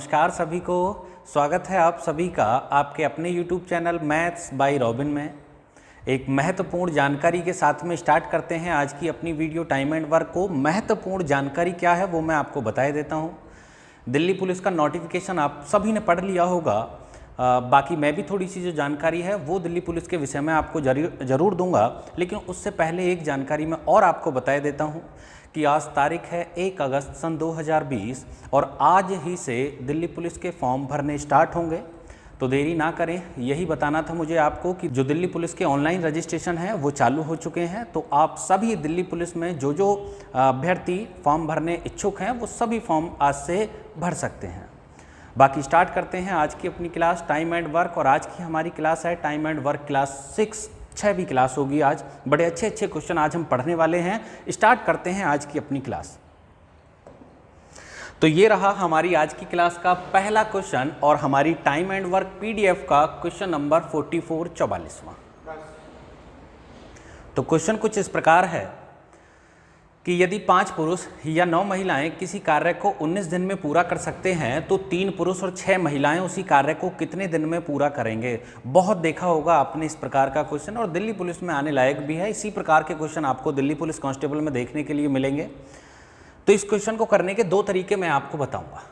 नमस्कार सभी को। स्वागत है आप सभी का आपके अपने YouTube channel maths by robin में। एक महत्वपूर्ण जानकारी के साथ में स्टार्ट करते हैं आज की अपनी वीडियो टाइम एंड वर्क को। महत्वपूर्ण जानकारी क्या है वो मैं आपको बता देता हूँ। दिल्ली पुलिस का नोटिफिकेशन आप सभी ने पढ़ लिया होगा। बाकी मैं भी थोड़ी सी जो जानकारी है वो दिल्ली पुलिस के विषय में आपको ज़रूर दूंगा, लेकिन उससे पहले एक जानकारी मैं और आपको बता देता हूँ कि आज तारीख है 1 अगस्त सन 2020 और आज ही से दिल्ली पुलिस के फॉर्म भरने स्टार्ट होंगे। तो देरी ना करें, यही बताना था मुझे आपको कि जो दिल्ली पुलिस के ऑनलाइन रजिस्ट्रेशन है वो चालू हो चुके हैं। तो आप सभी दिल्ली पुलिस में जो अभ्यर्थी फॉर्म भरने इच्छुक हैं वो सभी फॉर्म आज से भर सकते हैं। बाकी स्टार्ट करते हैं आज की अपनी क्लास टाइम एंड वर्क। और आज की हमारी क्लास है टाइम एंड वर्क क्लास 6वीं क्लास होगी। आज बड़े अच्छे क्वेश्चन आज हम पढ़ने वाले हैं। स्टार्ट करते हैं आज की अपनी क्लास। तो ये रहा हमारी आज की क्लास का पहला क्वेश्चन और हमारी टाइम एंड वर्क पीडीएफ का क्वेश्चन नंबर 44 तो क्वेश्चन कुछ इस प्रकार है कि यदि 5 पुरुष या 9 महिलाएं किसी कार्य को 19 दिन में पूरा कर सकते हैं तो 3 पुरुष और 6 महिलाएं उसी कार्य को कितने दिन में पूरा करेंगे। बहुत देखा होगा आपने इस प्रकार का क्वेश्चन और दिल्ली पुलिस में आने लायक भी है। इसी प्रकार के क्वेश्चन आपको दिल्ली पुलिस कांस्टेबल में देखने के लिए मिलेंगे। तो इस क्वेश्चन को करने के 2 तरीके मैं आपको बताऊंगा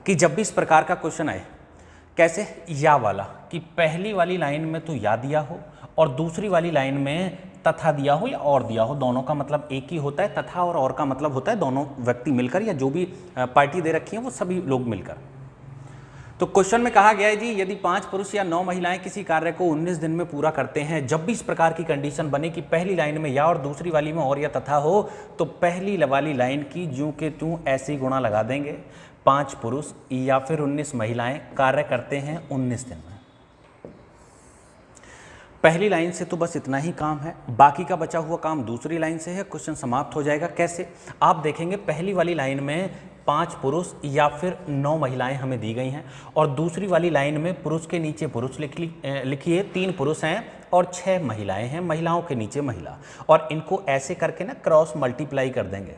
कि जब भी इस प्रकार का क्वेश्चन आए कैसे, या वाला कि पहली वाली लाइन में तो या दिया हो और दूसरी वाली लाइन में तथा दिया हो या और दिया हो। दोनों का मतलब एक ही होता है। तथा और का मतलब होता है दोनों व्यक्ति मिलकर या जो भी पार्टी दे रखी है वो सभी लोग मिलकर। तो क्वेश्चन में कहा गया है जी यदि 5 पुरुष या 9 महिलाएं किसी कार्य को 19 दिन में पूरा करते हैं, जब भी इस प्रकार की कंडीशन बने कि पहली लाइन में या और दूसरी वाली में और या तथा हो, तो पहली वाली लाइन की ज्यों के त्यों ऐसे ही गुणा लगा देंगे। 5 पुरुष या फिर 19 महिलाएं कार्य करते हैं 19 दिन में। पहली लाइन से तो बस इतना ही काम है, बाकी का बचा हुआ काम दूसरी लाइन से है। क्वेश्चन समाप्त हो जाएगा। कैसे आप देखेंगे, पहली वाली लाइन में 5 पुरुष या फिर 9 महिलाएं हमें दी गई हैं और दूसरी वाली लाइन में पुरुष के नीचे पुरुष लिखिए 3 पुरुष हैं और 6 महिलाएं हैं, महिलाओं के नीचे महिला। और इनको ऐसे करके ना क्रॉस मल्टीप्लाई कर देंगे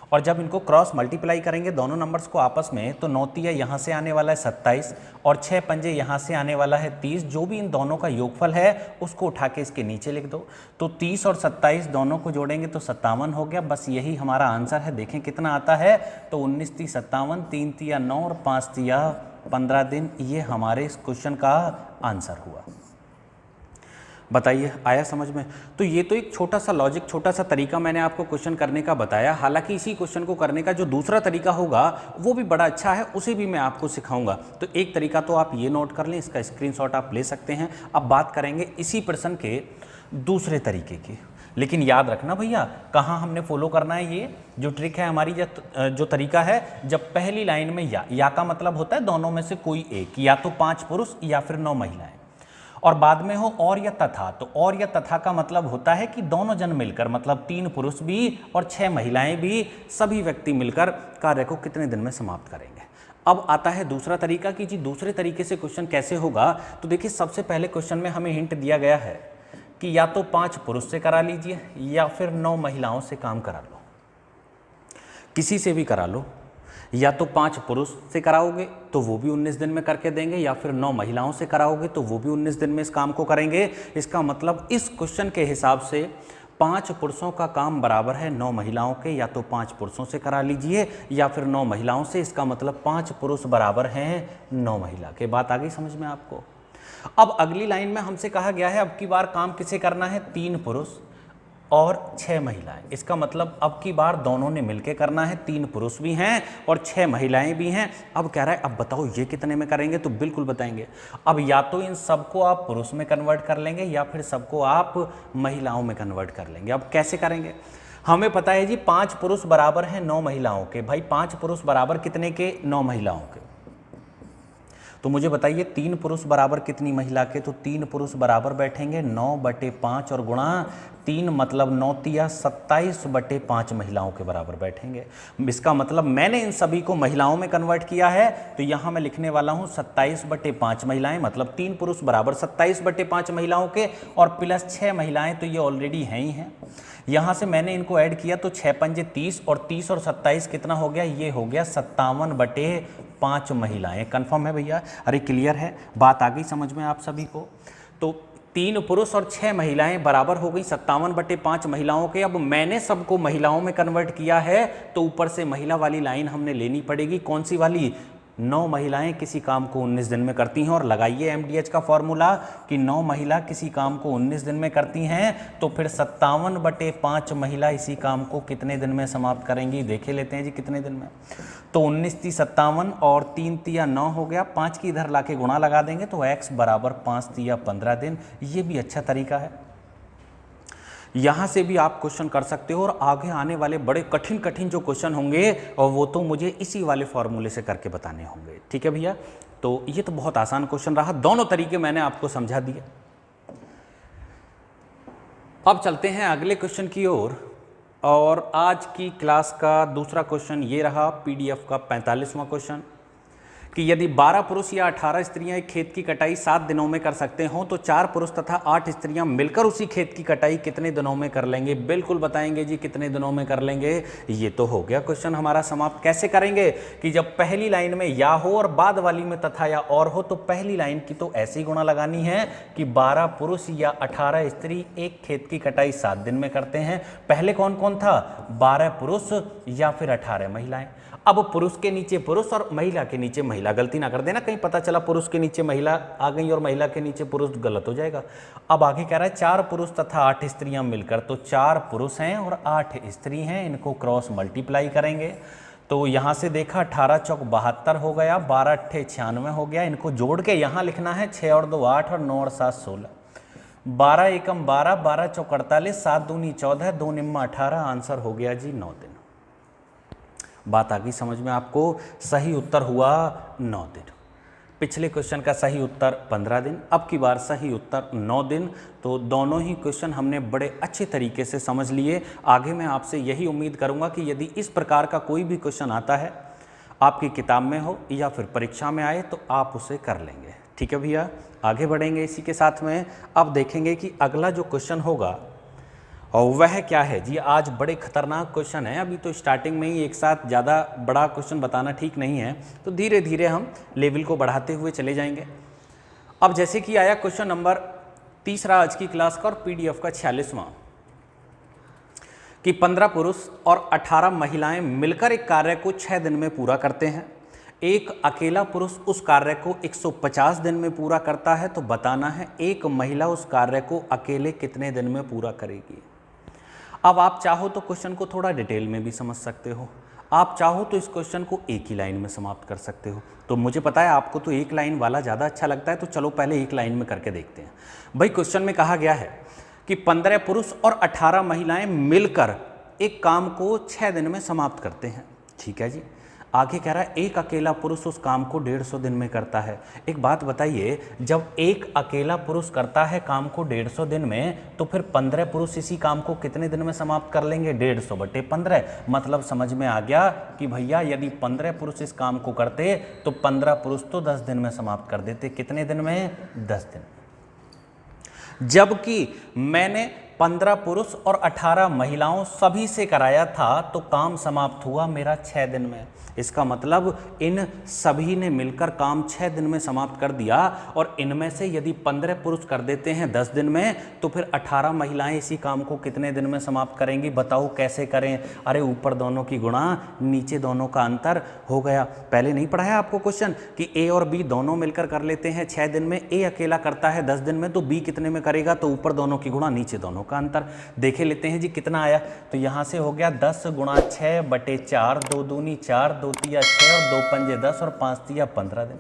और जब इनको क्रॉस मल्टीप्लाई करेंगे दोनों नंबर्स को आपस में, तो 9 तिया यहाँ से आने वाला है 27 और 6 पंजे यहाँ से आने वाला है 30। जो भी इन दोनों का योगफल है उसको उठा के इसके नीचे लिख दो। तो 30 और 27 दोनों को जोड़ेंगे तो 57 हो गया। बस यही हमारा आंसर है। देखें कितना आता है, तो 19 × 57, 3 तिया 9 और 5 तिया 15 दिन। ये हमारे इस क्वेश्चन का आंसर हुआ। बताइए आया समझ में। तो ये तो एक छोटा सा लॉजिक, छोटा सा तरीका मैंने आपको क्वेश्चन करने का बताया। हालांकि इसी क्वेश्चन को करने का जो दूसरा तरीका होगा वो भी बड़ा अच्छा है, उसे भी मैं आपको सिखाऊंगा। तो एक तरीका तो आप ये नोट कर लें, इसका स्क्रीनशॉट आप ले सकते हैं। अब बात करेंगे इसी प्रश्न के दूसरे तरीके की। लेकिन याद रखना भैया, कहाँ हमने फॉलो करना है ये जो ट्रिक है हमारी, जो तरीका है। जब पहली लाइन में या का मतलब होता है दोनों में से कोई एक, या तो 5 पुरुष या फिर 9 महिलाएं, और बाद में हो और या तथा, तो और या तथा का मतलब होता है कि दोनों जन मिलकर, मतलब 3 पुरुष भी और 6 महिलाएं भी, सभी व्यक्ति मिलकर कार्य को कितने दिन में समाप्त करेंगे। अब आता है दूसरा तरीका कि जी दूसरे तरीके से क्वेश्चन कैसे होगा। तो देखिए सबसे पहले क्वेश्चन में हमें हिंट दिया गया है कि या तो 5 पुरुष से करा लीजिए या फिर 9 महिलाओं से काम करा लो, किसी से भी करा लो। या तो 5 पुरुष से कराओगे तो वो भी 19 दिन में करके देंगे, या फिर 9 महिलाओं से कराओगे तो वो भी 19 दिन में इस काम को करेंगे। इसका मतलब इस क्वेश्चन के हिसाब से 5 पुरुषों का काम बराबर है 9 महिलाओं के। या तो 5 पुरुषों से करा लीजिए या फिर 9 महिलाओं से। इसका मतलब 5 पुरुष बराबर हैं 9 महिला के। बात आ गई समझ में आपको। अब अगली लाइन में हमसे कहा गया है अब की बार काम किसे करना है, 3 पुरुष और 6 महिलाएं। इसका मतलब अब की बार दोनों ने मिलकर करना है। 3 पुरुष भी हैं और 6 महिलाएं भी हैं। अब कह रहा है अब बताओ ये कितने में करेंगे, तो बिल्कुल बताएंगे। अब या तो इन सबको आप पुरुष में कन्वर्ट कर लेंगे या फिर सबको आप महिलाओं में कन्वर्ट कर लेंगे। अब कैसे करेंगे, हमें पता है जी 5 पुरुष बराबर हैं 9 महिलाओं के। भाई 5 पुरुष बराबर कितने के, 9 महिलाओं के। तो मुझे बताइए 3 पुरुष बराबर कितनी महिला के, तो 3 पुरुष बराबर बैठेंगे 9/5 और गुणा 3 मतलब 9 तिया 27/5 महिलाओं के बराबर बैठेंगे। इसका मतलब मैंने इन सभी को महिलाओं में कन्वर्ट किया है, तो यहाँ मैं लिखने वाला हूँ 27/5 महिलाएं, मतलब 3 पुरुष बराबर 27/5 महिलाओं के और प्लस 6 महिलाएं, तो ये ऑलरेडी हैं ही हैं। यहाँ से मैंने इनको ऐड किया तो 6 पंजे 30 और 30 और 27 कितना हो गया, ये हो गया 57/5 महिलाएं। कन्फर्म है भैया? अरे क्लियर है, बात आ गई समझ में आप सभी को? तो 3 पुरुष और 6 महिलाएं बराबर हो गई 57/5 महिलाओं के। अब मैंने सबको महिलाओं में कन्वर्ट किया है, तो ऊपर से महिला वाली लाइन हमने लेनी पड़ेगी। कौन सी वाली? 9 महिलाएं किसी काम को 19 दिन में करती हैं, और लगाइए एमडीएच का फॉर्मूला कि 9 महिला किसी काम को 19 दिन में करती हैं, तो फिर 57/5 महिला इसी काम को कितने दिन में समाप्त करेंगी, देखे लेते हैं जी कितने दिन में। तो 19 × 57 और 3 × 9 हो गया, 5 की इधर लाके गुणा लगा देंगे तो x बराबर 5 × 15 दिन। ये भी अच्छा तरीका है, यहाँ से भी आप क्वेश्चन कर सकते हो। और आगे आने वाले बड़े कठिन कठिन जो क्वेश्चन होंगे और वो तो मुझे इसी वाले फॉर्मूले से करके बताने होंगे। ठीक है भैया? तो ये तो बहुत आसान क्वेश्चन रहा, दोनों तरीके मैंने आपको समझा दिए। अब चलते हैं अगले क्वेश्चन की ओर, और आज की क्लास का दूसरा क्वेश्चन ये रहा, पीडीएफ का 45वां क्वेश्चन, कि यदि 12 पुरुष या 18 स्त्रियां एक खेत की कटाई 7 दिनों में कर सकते हों, तो 4 पुरुष तथा 8 स्त्रियां मिलकर उसी खेत की कटाई कितने दिनों में कर लेंगे? बिल्कुल बताएंगे जी कितने दिनों में कर लेंगे। ये तो हो गया क्वेश्चन हमारा समाप्त। कैसे करेंगे कि जब पहली लाइन में या हो और बाद वाली में तथा या और हो, तो पहली लाइन की तो ऐसी गुणा लगानी है कि 12 पुरुष या 18 स्त्री एक खेत की कटाई 7 दिन में करते हैं। पहले कौन कौन था? 12 पुरुष या फिर 18 महिलाएं। अब पुरुष के नीचे पुरुष और महिला के नीचे महिला, गलती ना कर देना, कहीं पता चला पुरुष के नीचे महिला आ गई और महिला के नीचे पुरुष, गलत हो जाएगा। अब आगे कह रहा है 4 पुरुष तथा 8 स्त्रियां मिलकर, तो 4 पुरुष हैं और 8 स्त्री हैं, इनको क्रॉस मल्टीप्लाई करेंगे। तो यहाँ से देखा 18 चौक 72 हो गया, 12 अट्ठे 96 हो गया। इनको जोड़ के यहाँ लिखना है 6 और 2 8 और 9 और 7 16, 12 एकम 12, 12 चौक 48, 7 दूनी 14, 2 निम्मा 18, आंसर हो गया जी 9 दिन। बात आ गई समझ में आपको? सही उत्तर हुआ 9 दिन। पिछले क्वेश्चन का सही उत्तर 15 दिन, अब की बार सही उत्तर 9 दिन। तो दोनों ही क्वेश्चन हमने बड़े अच्छे तरीके से समझ लिए। आगे मैं आपसे यही उम्मीद करूंगा कि यदि इस प्रकार का कोई भी क्वेश्चन आता है, आपकी किताब में हो या फिर परीक्षा में आए, तो आप उसे कर लेंगे। ठीक है भैया? आगे बढ़ेंगे इसी के साथ में। अब देखेंगे कि अगला जो क्वेश्चन होगा और वह क्या है जी। आज बड़े खतरनाक क्वेश्चन है, अभी तो स्टार्टिंग में ही एक साथ ज़्यादा बड़ा क्वेश्चन बताना ठीक नहीं है, तो धीरे धीरे हम लेवल को बढ़ाते हुए चले जाएंगे। अब जैसे कि आया क्वेश्चन नंबर 3 आज की क्लास का और पीडीएफ का 46वां, कि 15 पुरुष और 18 महिलाएं मिलकर एक कार्य को 6 दिन में पूरा करते हैं। एक अकेला पुरुष उस कार्य को 150 दिन में पूरा करता है, तो बताना है एक महिला उस कार्य को अकेले कितने दिन में पूरा करेगी। अब आप चाहो तो क्वेश्चन को थोड़ा डिटेल में भी समझ सकते हो, आप चाहो तो इस क्वेश्चन को एक ही लाइन में समाप्त कर सकते हो। तो मुझे पता है आपको तो एक लाइन वाला ज़्यादा अच्छा लगता है, तो चलो पहले एक लाइन में करके देखते हैं। भाई क्वेश्चन में कहा गया है कि 15 पुरुष और 18 महिलाएं मिलकर एक काम को 6 दिन में समाप्त करते हैं। ठीक है जी। आगे कह रहा है एक अकेला पुरुष उस काम को 150 दिन में करता है। एक बात बताइए, जब एक अकेला पुरुष करता है काम को 150 दिन में, तो फिर 15 पुरुष इसी काम को कितने दिन में समाप्त कर लेंगे? 150/15। मतलब समझ में आ गया कि भैया यदि 15 पुरुष इस काम को करते तो 15 पुरुष तो 10 दिन में समाप्त कर देते। कितने दिन में? 10 दिन। जबकि मैंने 15 पुरुष और 18 महिलाओं सभी से कराया था, तो काम समाप्त हुआ मेरा 6 दिन में। इसका मतलब इन सभी ने मिलकर काम 6 दिन में समाप्त कर दिया, और इनमें से यदि 15 पुरुष कर देते हैं 10 दिन में, तो फिर 18 महिलाएं इसी काम को कितने दिन में समाप्त करेंगी? बताओ कैसे करें? अरे ऊपर दोनों की गुणा, नीचे दोनों का अंतर हो गया। पहले नहीं पढ़ाया आपको क्वेश्चन कि ए और बी दोनों मिलकर कर लेते हैं 6 दिन में, ए अकेला करता है 10 दिन में, तो बी कितने में करेगा? तो ऊपर दोनों की गुणा, नीचे दोनों का अंतर। देखे लेते हैं जी कितना आया। तो यहाँ से हो गया 10 × 6/4, 2 दूनी 4, 2 तिया 6 और 2 पंजे 10 और 5 तिया 15 दिन।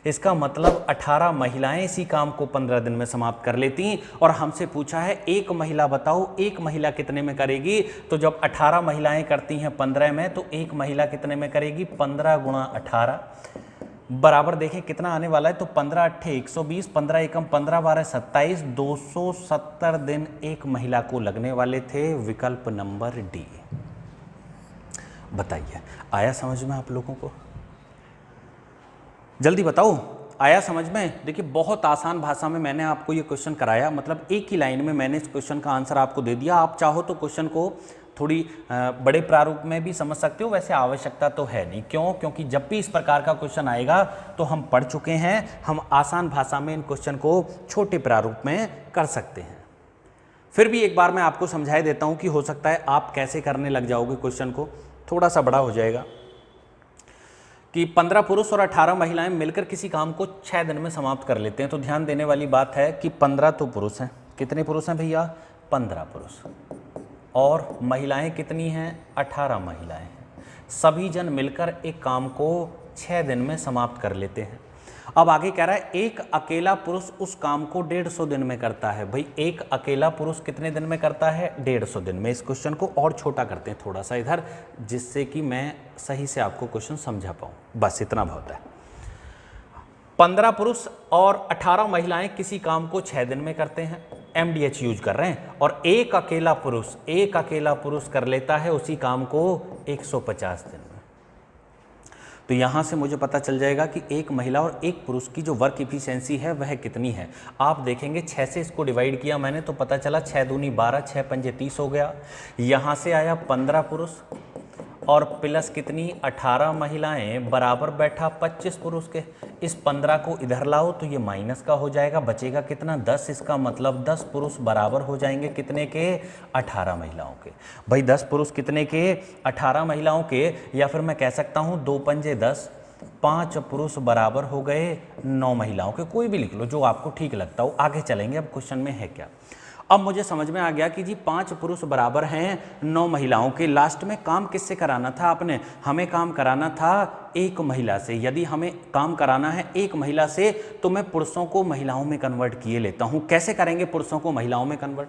इसका मतलब 18 महिलाएं इसी काम को 15 दिन में समाप्त कर लेती। और हमसे पूछा है एक महिला बताओ, एक महिला कितने में करेगी? तो जब 18 महिलाएं करती हैं 15 में, तो एक महिला कितने में करेगी? 15 × 18, बराबर देखें कितना आने वाला है, तो 15 अट्ठे 120, 15 एकम 15, 12 27, 270 दिन एक महिला को लगने वाले थे। विकल्प नंबर डी। बताइए आया समझ में आप लोगों को? जल्दी बताओ, आया समझ में? देखिए बहुत आसान भाषा में मैंने आपको ये क्वेश्चन कराया, मतलब एक ही लाइन में मैंने इस क्वेश्चन का आंसर आपको दे दिया। आप चाहो तो क्वेश्चन को थोड़ी बड़े प्रारूप में भी समझ सकते हो, वैसे आवश्यकता तो है नहीं। क्यों? क्योंकि जब भी इस प्रकार का क्वेश्चन आएगा तो हम पढ़ चुके हैं, हम आसान भाषा में इन क्वेश्चन को छोटे प्रारूप में कर सकते हैं। फिर भी एक बार मैं आपको समझाई देता हूं कि हो सकता है आप कैसे करने लग जाओगे, क्वेश्चन को थोड़ा सा बड़ा हो जाएगा। कि 15 पुरुष और 18 महिलाएं मिलकर किसी काम को 6 दिन में समाप्त कर लेते हैं। तो ध्यान देने वाली बात है कि 15 तो पुरुष हैं। कितने पुरुष हैं भैया? 15 पुरुष। और महिलाएं कितनी हैं? 18 महिलाएं हैं। सभी जन मिलकर एक काम को 6 दिन में समाप्त कर लेते हैं। अब आगे कह रहा है एक अकेला पुरुष उस काम को 150 दिन में करता है। भाई एक अकेला पुरुष कितने दिन में करता है? 150 दिन में। इस क्वेश्चन को और छोटा करते हैं थोड़ा सा इधर, जिससे कि मैं सही से आपको क्वेश्चन समझा पाऊँ। बस इतना बहुत है। 15 पुरुष और 18 महिलाएं किसी काम को 6 दिन में करते हैं। MDH यूज कर रहे हैं। और एक अकेला पुरुष कर लेता है उसी काम को 150 दिन में। तो यहाँ से मुझे पता चल जाएगा कि एक महिला और एक पुरुष की जो वर्क इफिशिएंसी है वह कितनी है। आप देखेंगे 6 से इसको डिवाइड किया मैंने तो पता चला 6 दूनी 12, 6 पंजे 30 हो गया। यहाँ से आया 15 पुरुष और प्लस कितनी? 18 महिलाएं बराबर बैठा 25 पुरुष के। इस 15 को इधर लाओ तो ये माइनस का हो जाएगा, बचेगा कितना? 10। इसका मतलब 10 पुरुष बराबर हो जाएंगे कितने के? 18 महिलाओं के। भाई 10 पुरुष कितने के? 18 महिलाओं के। या फिर मैं कह सकता हूँ 2 पंजे 10, 5 पुरुष बराबर हो गए 9 महिलाओं के। कोई भी लिख लो जो आपको ठीक लगता हो। आगे चलेंगे, अब क्वेश्चन में है क्या। अब मुझे समझ में आ गया कि जी 5 पुरुष बराबर हैं 9 महिलाओं के। लास्ट में काम किससे कराना था आपने? हमें काम कराना था एक महिला से। यदि हमें काम कराना है एक महिला से तो मैं पुरुषों को महिलाओं में कन्वर्ट किए लेता हूं। कैसे करेंगे पुरुषों को महिलाओं में कन्वर्ट?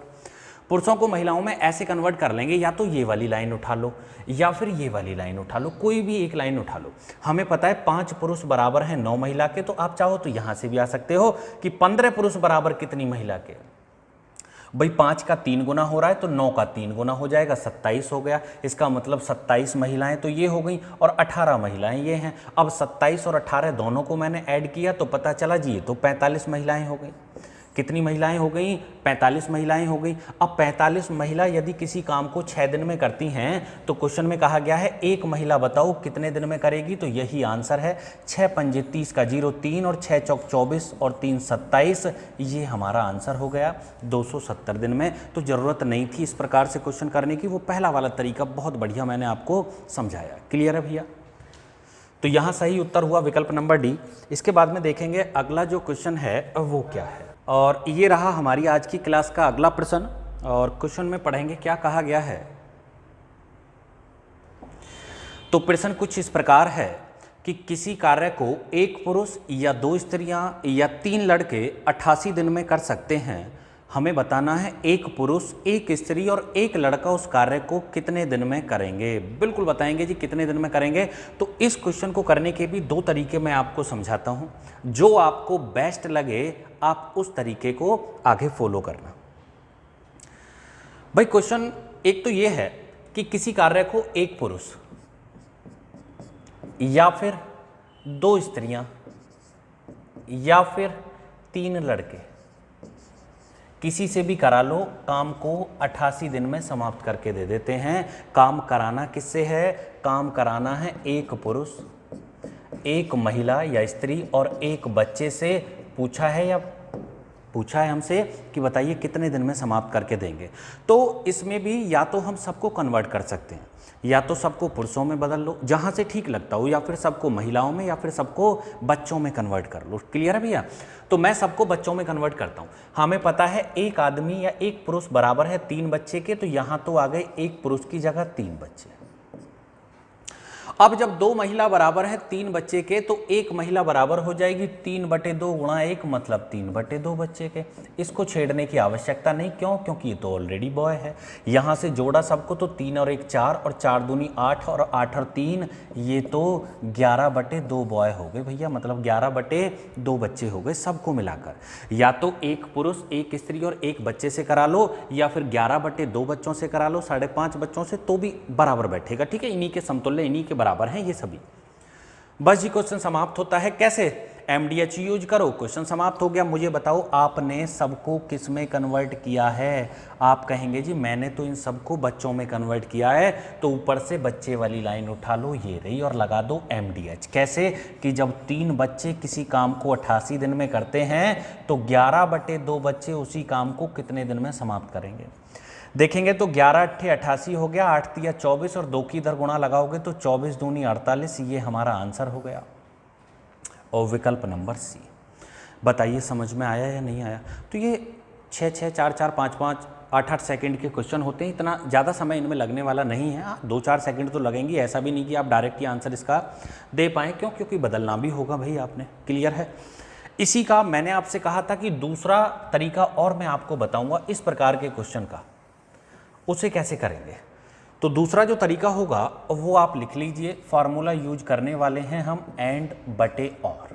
पुरुषों को महिलाओं में ऐसे कन्वर्ट कर लेंगे, या तो ये वाली लाइन उठा लो या फिर ये वाली लाइन उठा लो, कोई भी एक लाइन उठा लो। हमें पता है 5 पुरुष बराबर हैं 9 महिला के, तो आप चाहो तो यहां से भी आ सकते हो कि 15 पुरुष बराबर कितनी महिला के? भाई 5 का 3 गुना हो रहा है तो 9 का 3 गुना हो जाएगा, 27 हो गया। इसका मतलब 27 महिलाएं तो ये हो गई और 18 महिलाएं ये हैं। अब 27 और 18 दोनों को मैंने ऐड किया तो पता चला जी ये तो 45 महिलाएं हो गई। कितनी महिलाएं हो गई? 45 महिलाएं हो गई। अब 45 महिला यदि किसी काम को 6 दिन में करती हैं तो क्वेश्चन में कहा गया है एक महिला बताओ कितने दिन में करेगी, तो यही आंसर है। 6 पंजे 30 का 0 3 और 6 चौक 24 और 3 27, ये हमारा आंसर हो गया 270 दिन में। तो ज़रूरत नहीं थी इस प्रकार से क्वेश्चन करने की, वो पहला वाला तरीका बहुत बढ़िया मैंने आपको समझाया। क्लियर है भैया? तो यहाँ सही उत्तर हुआ विकल्प नंबर डी। इसके बाद में देखेंगे अगला जो क्वेश्चन है वो क्या है। और ये रहा हमारी आज की क्लास का अगला प्रश्न। और क्वेश्चन में पढ़ेंगे क्या कहा गया है। तो प्रश्न कुछ इस प्रकार है कि किसी कार्य को एक पुरुष या 2 स्त्रियां या 3 लड़के 88 दिन में कर सकते हैं। हमें बताना है एक पुरुष, एक स्त्री और एक लड़का उस कार्य को कितने दिन में करेंगे। बिल्कुल बताएंगे जी कितने दिन में करेंगे। तो इस क्वेश्चन को करने के भी 2 तरीके मैं आपको समझाता हूं, जो आपको बेस्ट लगे आप उस तरीके को आगे फॉलो करना। भाई क्वेश्चन एक तो ये है कि किसी कार्य को एक पुरुष या फिर 2 स्त्रियां या फिर 3 लड़के किसी से भी करा लो, काम को 88 दिन में समाप्त करके दे देते हैं। काम कराना किससे है? काम कराना है एक पुरुष, एक महिला या स्त्री और एक बच्चे से। पूछा है हमसे कि बताइए कितने दिन में समाप्त करके देंगे। तो इसमें भी या तो हम सबको कन्वर्ट कर सकते हैं, या तो सबको पुरुषों में बदल लो जहाँ से ठीक लगता हो, या फिर सबको महिलाओं में, या फिर सबको बच्चों में कन्वर्ट कर लो। क्लियर है भैया? तो मैं सबको बच्चों में कन्वर्ट करता हूँ। हमें पता है एक आदमी या एक पुरुष बराबर है 3 बच्चे के, तो यहाँ तो आ गए एक पुरुष की जगह 3 बच्चे। अब जब दो महिला बराबर है 3 बच्चे के, तो एक महिला बराबर हो जाएगी 3/2 गुणा 1, मतलब 3/2 बच्चे के। इसको छेड़ने की आवश्यकता नहीं, क्यों? क्योंकि ये तो ऑलरेडी बॉय है। यहाँ से जोड़ा सबको तो 3 और 1 4 और 4 दूनी 8 और 8 और 3, ये तो 11/2 बॉय हो गए भैया, मतलब 11/2 बच्चे हो गए सबको मिलाकर। या तो एक पुरुष एक स्त्री और एक बच्चे से करा लो, या फिर 11/2 बच्चों से करा लो, 5.5 बच्चों से, तो भी बराबर बैठेगा। ठीक है, इन्हीं के समतुल्य, इन्हीं के बराबर हैं ये सभी। बस जी क्वेश्चन समाप्त होता है। कैसे? MDH यूज करो, क्वेश्चन समाप्त हो गया। मुझे बताओ आपने सबको किस में कन्वर्ट किया है? आप कहेंगे जी मैंने तो इन सबको बच्चों में कन्वर्ट किया है, तो ऊपर से बच्चे वाली लाइन उठा लो, ये रही, और लगा दो MDH। कैसे? कि जब 3 बच्चे किसी काम को 88 दिन में करते हैं, तो 11/2 बच्चे उसी काम को कितने दिन में समाप्त करेंगे? देखेंगे तो 11 × 8 = 88 हो गया, 8 × 3 = 24 और 2 की इधर गुणा लगाओगे तो 24 दूनी 48, ये हमारा आंसर हो गया। और विकल्प नंबर सी। बताइए समझ में आया या नहीं आया? तो ये 6 6 4 4 5 5 8 8 सेकंड के क्वेश्चन होते हैं, इतना ज़्यादा समय इनमें लगने वाला नहीं है। 2-4 सेकंड तो लगेंगे, ऐसा भी नहीं कि आप डायरेक्ट ही आंसर इसका दे पाएँ, क्यों? क्योंकि बदलना भी होगा भाई आपने। क्लियर है? इसी का मैंने आपसे कहा था कि दूसरा तरीका और मैं आपको बताऊँगा इस प्रकार के क्वेश्चन का, उसे कैसे करेंगे। तो दूसरा जो तरीका होगा वो आप लिख लीजिए। फार्मूला यूज करने वाले हैं हम एंड/और।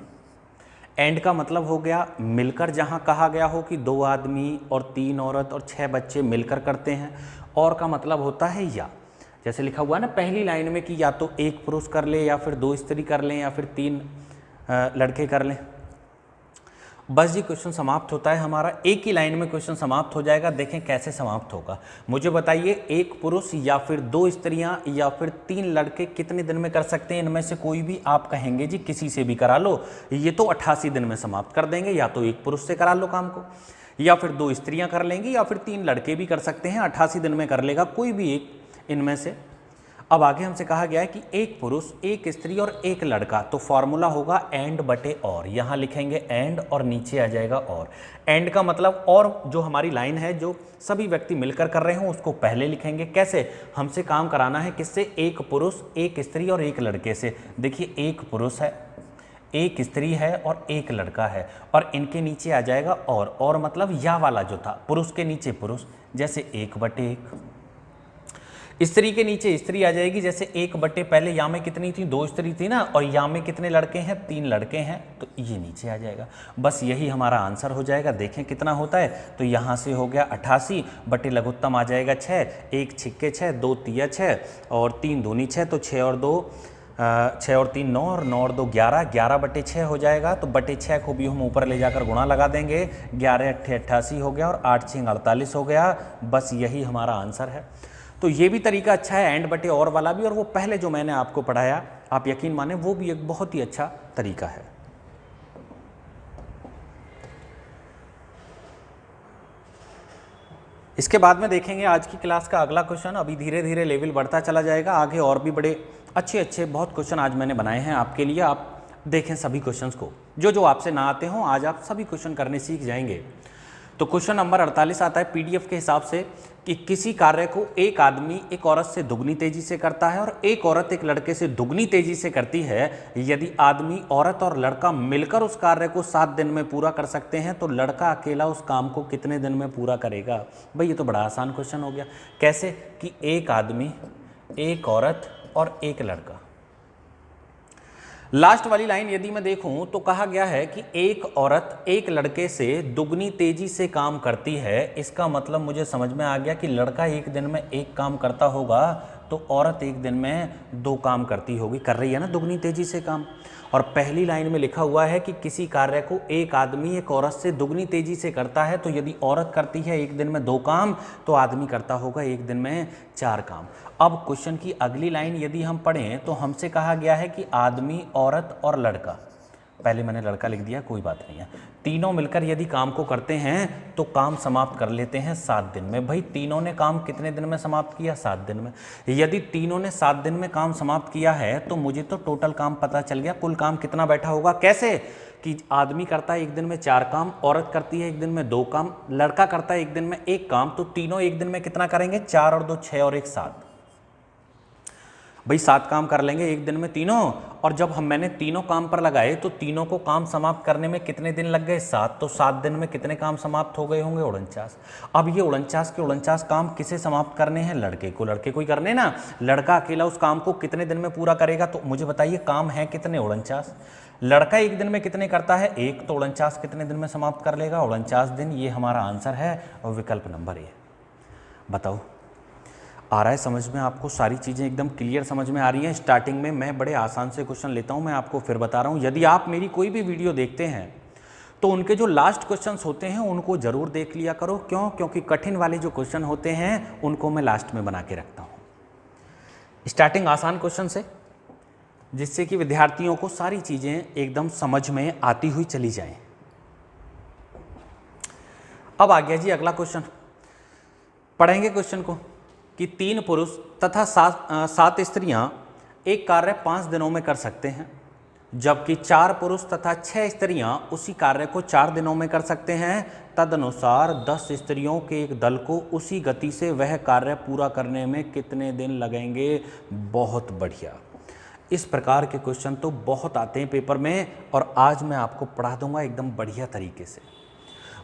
एंड का मतलब हो गया मिलकर, जहां कहा गया हो कि 2 आदमी और 3 औरत और 6 बच्चे मिलकर करते हैं। और का मतलब होता है या, जैसे लिखा हुआ है ना पहली लाइन में कि या तो एक पुरुष कर ले, या फिर 2 स्त्री कर लें, या फिर 3 लड़के कर लें। बस जी क्वेश्चन समाप्त होता है हमारा, एक ही लाइन में क्वेश्चन समाप्त हो जाएगा। देखें कैसे समाप्त होगा। मुझे बताइए एक पुरुष या फिर 2 स्त्रियां या फिर 3 लड़के कितने दिन में कर सकते हैं? इनमें से कोई भी आप कहेंगे जी किसी से भी करा लो, ये तो 88 दिन में समाप्त कर देंगे। या तो एक पुरुष से करा लो काम को, या फिर 2 स्त्रियां कर लेंगी, या फिर 3 लड़के भी कर सकते हैं, 88 दिन में कर लेगा कोई भी एक इनमें से। अब आगे हमसे कहा गया है कि एक पुरुष एक स्त्री और एक लड़का, तो फॉर्मूला होगा एंड/और। यहाँ लिखेंगे एंड और नीचे आ जाएगा और। एंड का मतलब और, जो हमारी लाइन है जो सभी व्यक्ति मिलकर कर रहे हो उसको पहले लिखेंगे। कैसे? हमसे काम कराना है किससे? एक पुरुष एक स्त्री और एक लड़के से। देखिए एक पुरुष है, एक स्त्री है और एक लड़का है, और इनके नीचे आ जाएगा और मतलब या वाला जो था, पुरुष के नीचे पुरुष, जैसे 1/1। स्त्री के नीचे स्त्री आ जाएगी, जैसे 1/, पहले या में कितनी थी? 2 स्त्री थी ना, और या में कितने लड़के हैं? 3 लड़के हैं, तो ये नीचे आ जाएगा। बस यही हमारा आंसर हो जाएगा। देखें कितना होता है, तो यहाँ से हो गया 88 बटे लघुत्तम आ जाएगा 6, 1 छिक्के 6, 2 तिया 6 और 3 दूनी 6, तो 6 और 2 6 और 3 9 और 9 और 2 11, 11/6 हो जाएगा। तो बटे 6 को भी हम ऊपर ले जाकर गुणा लगा देंगे, 11 × 8 = 88 हो गया और 8 × 6 = 48 हो गया। बस यही हमारा आंसर है। तो ये भी तरीका अच्छा है एंड/और वाला भी, और वो पहले जो मैंने आपको पढ़ाया, आप यकीन माने वो भी एक बहुत ही अच्छा तरीका है। इसके बाद में देखेंगे आज की क्लास का अगला क्वेश्चन। अभी धीरे धीरे लेवल बढ़ता चला जाएगा, आगे और भी बड़े अच्छे अच्छे बहुत क्वेश्चन आज मैंने बनाए हैं आपके लिए। आप देखें सभी क्वेश्चंस को, जो आपसे ना आते हों, आज आप सभी क्वेश्चन करने सीख जाएंगे। तो क्वेश्चन नंबर 48 आता है पीडीएफ के हिसाब से कि किसी कार्य को एक आदमी एक औरत से दुगनी तेजी से करता है और एक औरत एक लड़के से दुगनी तेजी से करती है। यदि आदमी, औरत और लड़का मिलकर उस कार्य को 7 दिन में पूरा कर सकते हैं, तो लड़का अकेला उस काम को कितने दिन में पूरा करेगा? भाई ये तो बड़ा आसान क्वेश्चन हो गया। कैसे? कि एक आदमी, एक औरत और एक लड़का। लास्ट वाली लाइन यदि मैं देखूं तो कहा गया है कि एक औरत एक लड़के से दुगनी तेजी से काम करती है। इसका मतलब मुझे समझ में आ गया कि लड़का एक दिन में एक काम करता होगा, तो औरत एक दिन में 2 काम करती होगी, कर रही है ना दुगनी तेजी से काम। और पहली लाइन में लिखा हुआ है कि किसी कार्य को एक आदमी एक औरत से दुगनी तेजी से करता है, तो यदि औरत करती है एक दिन में 2 काम, तो आदमी करता होगा एक दिन में 4 काम। अब क्वेश्चन की अगली लाइन यदि हम पढ़ें तो हमसे कहा गया है कि आदमी, औरत और लड़का, पहले मैंने लड़का लिख दिया, कोई बात नहीं है, तीनों मिलकर यदि काम को करते हैं तो काम समाप्त कर लेते हैं 7 दिन में। भाई तीनों ने काम कितने दिन में समाप्त किया? 7 दिन में। यदि तीनों ने 7 दिन में काम समाप्त किया है तो मुझे तो टोटल काम पता चल गया, कुल काम कितना बैठा होगा। कैसे? कि आदमी करता है एक दिन में 4 काम, औरत करती है एक दिन में 2 काम, लड़का करता है एक दिन में 1 काम, तो तीनों एक दिन में कितना करेंगे? 4 और 2 6 और 1 7। भाई 7 काम कर लेंगे एक दिन में तीनों, और जब मैंने तीनों काम पर लगाए तो तीनों को काम समाप्त करने में कितने दिन लग गए? 7। तो 7 दिन में कितने काम समाप्त हो गए होंगे? 49। अब ये 49 के 49 काम किसे समाप्त करने हैं? लड़के को। लड़के को ही करने ना, लड़का अकेला उस काम को कितने दिन में पूरा करेगा? तो मुझे बताइए काम है कितने? 49। लड़का एक दिन में कितने करता है? 1। तो 49 कितने दिन में समाप्त कर लेगा? 49 दिन। ये हमारा आंसर है और विकल्प नंबर ए। बताओ आ रहा है समझ में आपको? सारी चीज़ें एकदम क्लियर समझ में आ रही हैं? स्टार्टिंग में मैं बड़े आसान से क्वेश्चन लेता हूं, मैं आपको फिर बता रहा हूं। यदि आप मेरी कोई भी वीडियो देखते हैं तो उनके जो लास्ट क्वेश्चंस होते हैं उनको ज़रूर देख लिया करो। क्यों? क्योंकि कठिन वाले जो क्वेश्चन होते हैं उनको मैं लास्ट में बना के रखता हूँ। स्टार्टिंग आसान क्वेश्चन से, जिससे कि विद्यार्थियों को सारी चीज़ें एकदम समझ में आती हुई चली जाएं। अब आ गया जी अगला क्वेश्चन, पढ़ेंगे क्वेश्चन को कि 3 पुरुष तथा 7 स्त्रियां एक कार्य 5 दिनों में कर सकते हैं, जबकि 4 पुरुष तथा 6 स्त्रियां उसी कार्य को 4 दिनों में कर सकते हैं। तदनुसार 10 स्त्रियों के एक दल को उसी गति से वह कार्य पूरा करने में कितने दिन लगेंगे? बहुत बढ़िया। इस प्रकार के क्वेश्चन तो बहुत आते हैं पेपर में, और आज मैं आपको पढ़ा दूंगा एकदम बढ़िया तरीके से।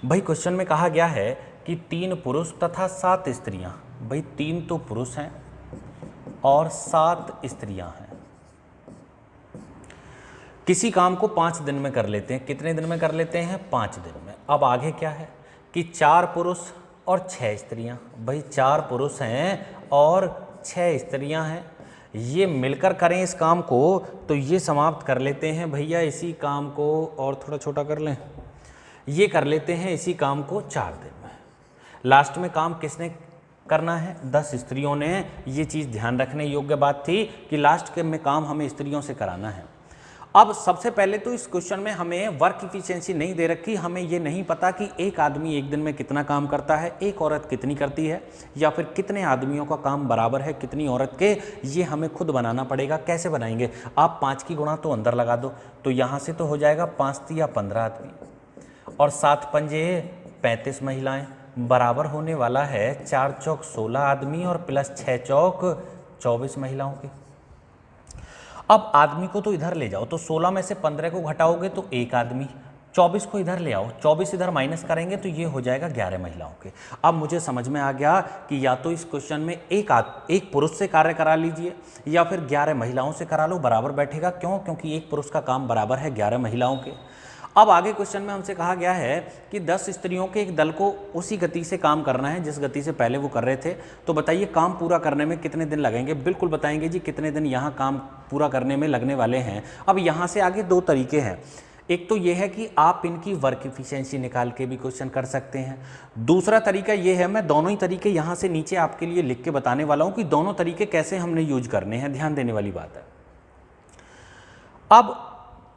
भाई क्वेश्चन में कहा गया है कि 3 पुरुष तथा 7 स्त्रियां। भाई 3 तो पुरुष हैं और 7 स्त्रियां हैं, किसी काम को 5 दिन में कर लेते हैं। कितने दिन में कर लेते हैं? 5 दिन में। अब आगे क्या है कि 4 पुरुष और 6 स्त्रियां। भाई 4 पुरुष हैं और 6 स्त्रियां हैं, ये मिलकर करें इस काम को तो ये समाप्त कर लेते हैं भैया इसी काम को, और थोड़ा छोटा कर लें, ये कर लेते हैं इसी काम को 4 दिन में। लास्ट में काम किसने करना है? 10 स्त्रियों ने। ये चीज़ ध्यान रखने योग्य बात थी कि लास्ट के में काम हमें स्त्रियों से कराना है। अब सबसे पहले तो इस क्वेश्चन में हमें वर्क इफिशिएंसी नहीं दे रखी, हमें ये नहीं पता कि एक आदमी एक दिन में कितना काम करता है, एक औरत कितनी करती है, या फिर कितने आदमियों का काम बराबर है कितनी औरत के। ये हमें खुद बनाना पड़ेगा। कैसे बनाएंगे? आप 5 की गुणा तो अंदर लगा दो, तो यहाँ से तो हो जाएगा 5 तिया 15 आदमी, और 7 पंजे 35 महिलाएं, बराबर होने वाला है 4 चौक 16 आदमी और प्लस 6 चौक 24 महिलाओं के। अब आदमी को तो इधर ले जाओ, तो 16 में से 15 को घटाओगे तो 1 आदमी, 24 को इधर ले आओ, 24 इधर माइनस करेंगे तो ये हो जाएगा 11 महिलाओं के। अब मुझे समझ में आ गया कि या तो इस क्वेश्चन में एक पुरुष से कार्य करा लीजिए या फिर 11 महिलाओं से करा लो, बराबर बैठेगा। क्यों? क्योंकि एक पुरुष का काम बराबर है 11 महिलाओं के। अब आगे क्वेश्चन में हमसे कहा गया है कि 10 स्त्रियों के एक दल को उसी गति से काम करना है जिस गति से पहले वो कर रहे थे। तो बताइए काम पूरा करने में कितने दिन लगेंगे? बिल्कुल बताएंगे जी कितने दिन यहाँ काम पूरा करने में लगने वाले हैं। अब यहाँ से आगे 2 तरीके हैं। एक तो ये है कि आप इनकी वर्क इफिशिएंसी निकाल के भी क्वेश्चन कर सकते हैं। दूसरा तरीका ये है, मैं दोनों ही तरीके यहाँ से नीचे आपके लिए लिख के बताने वाला हूँ कि दोनों तरीके कैसे हमने यूज करने हैं। ध्यान देने वाली बात है। अब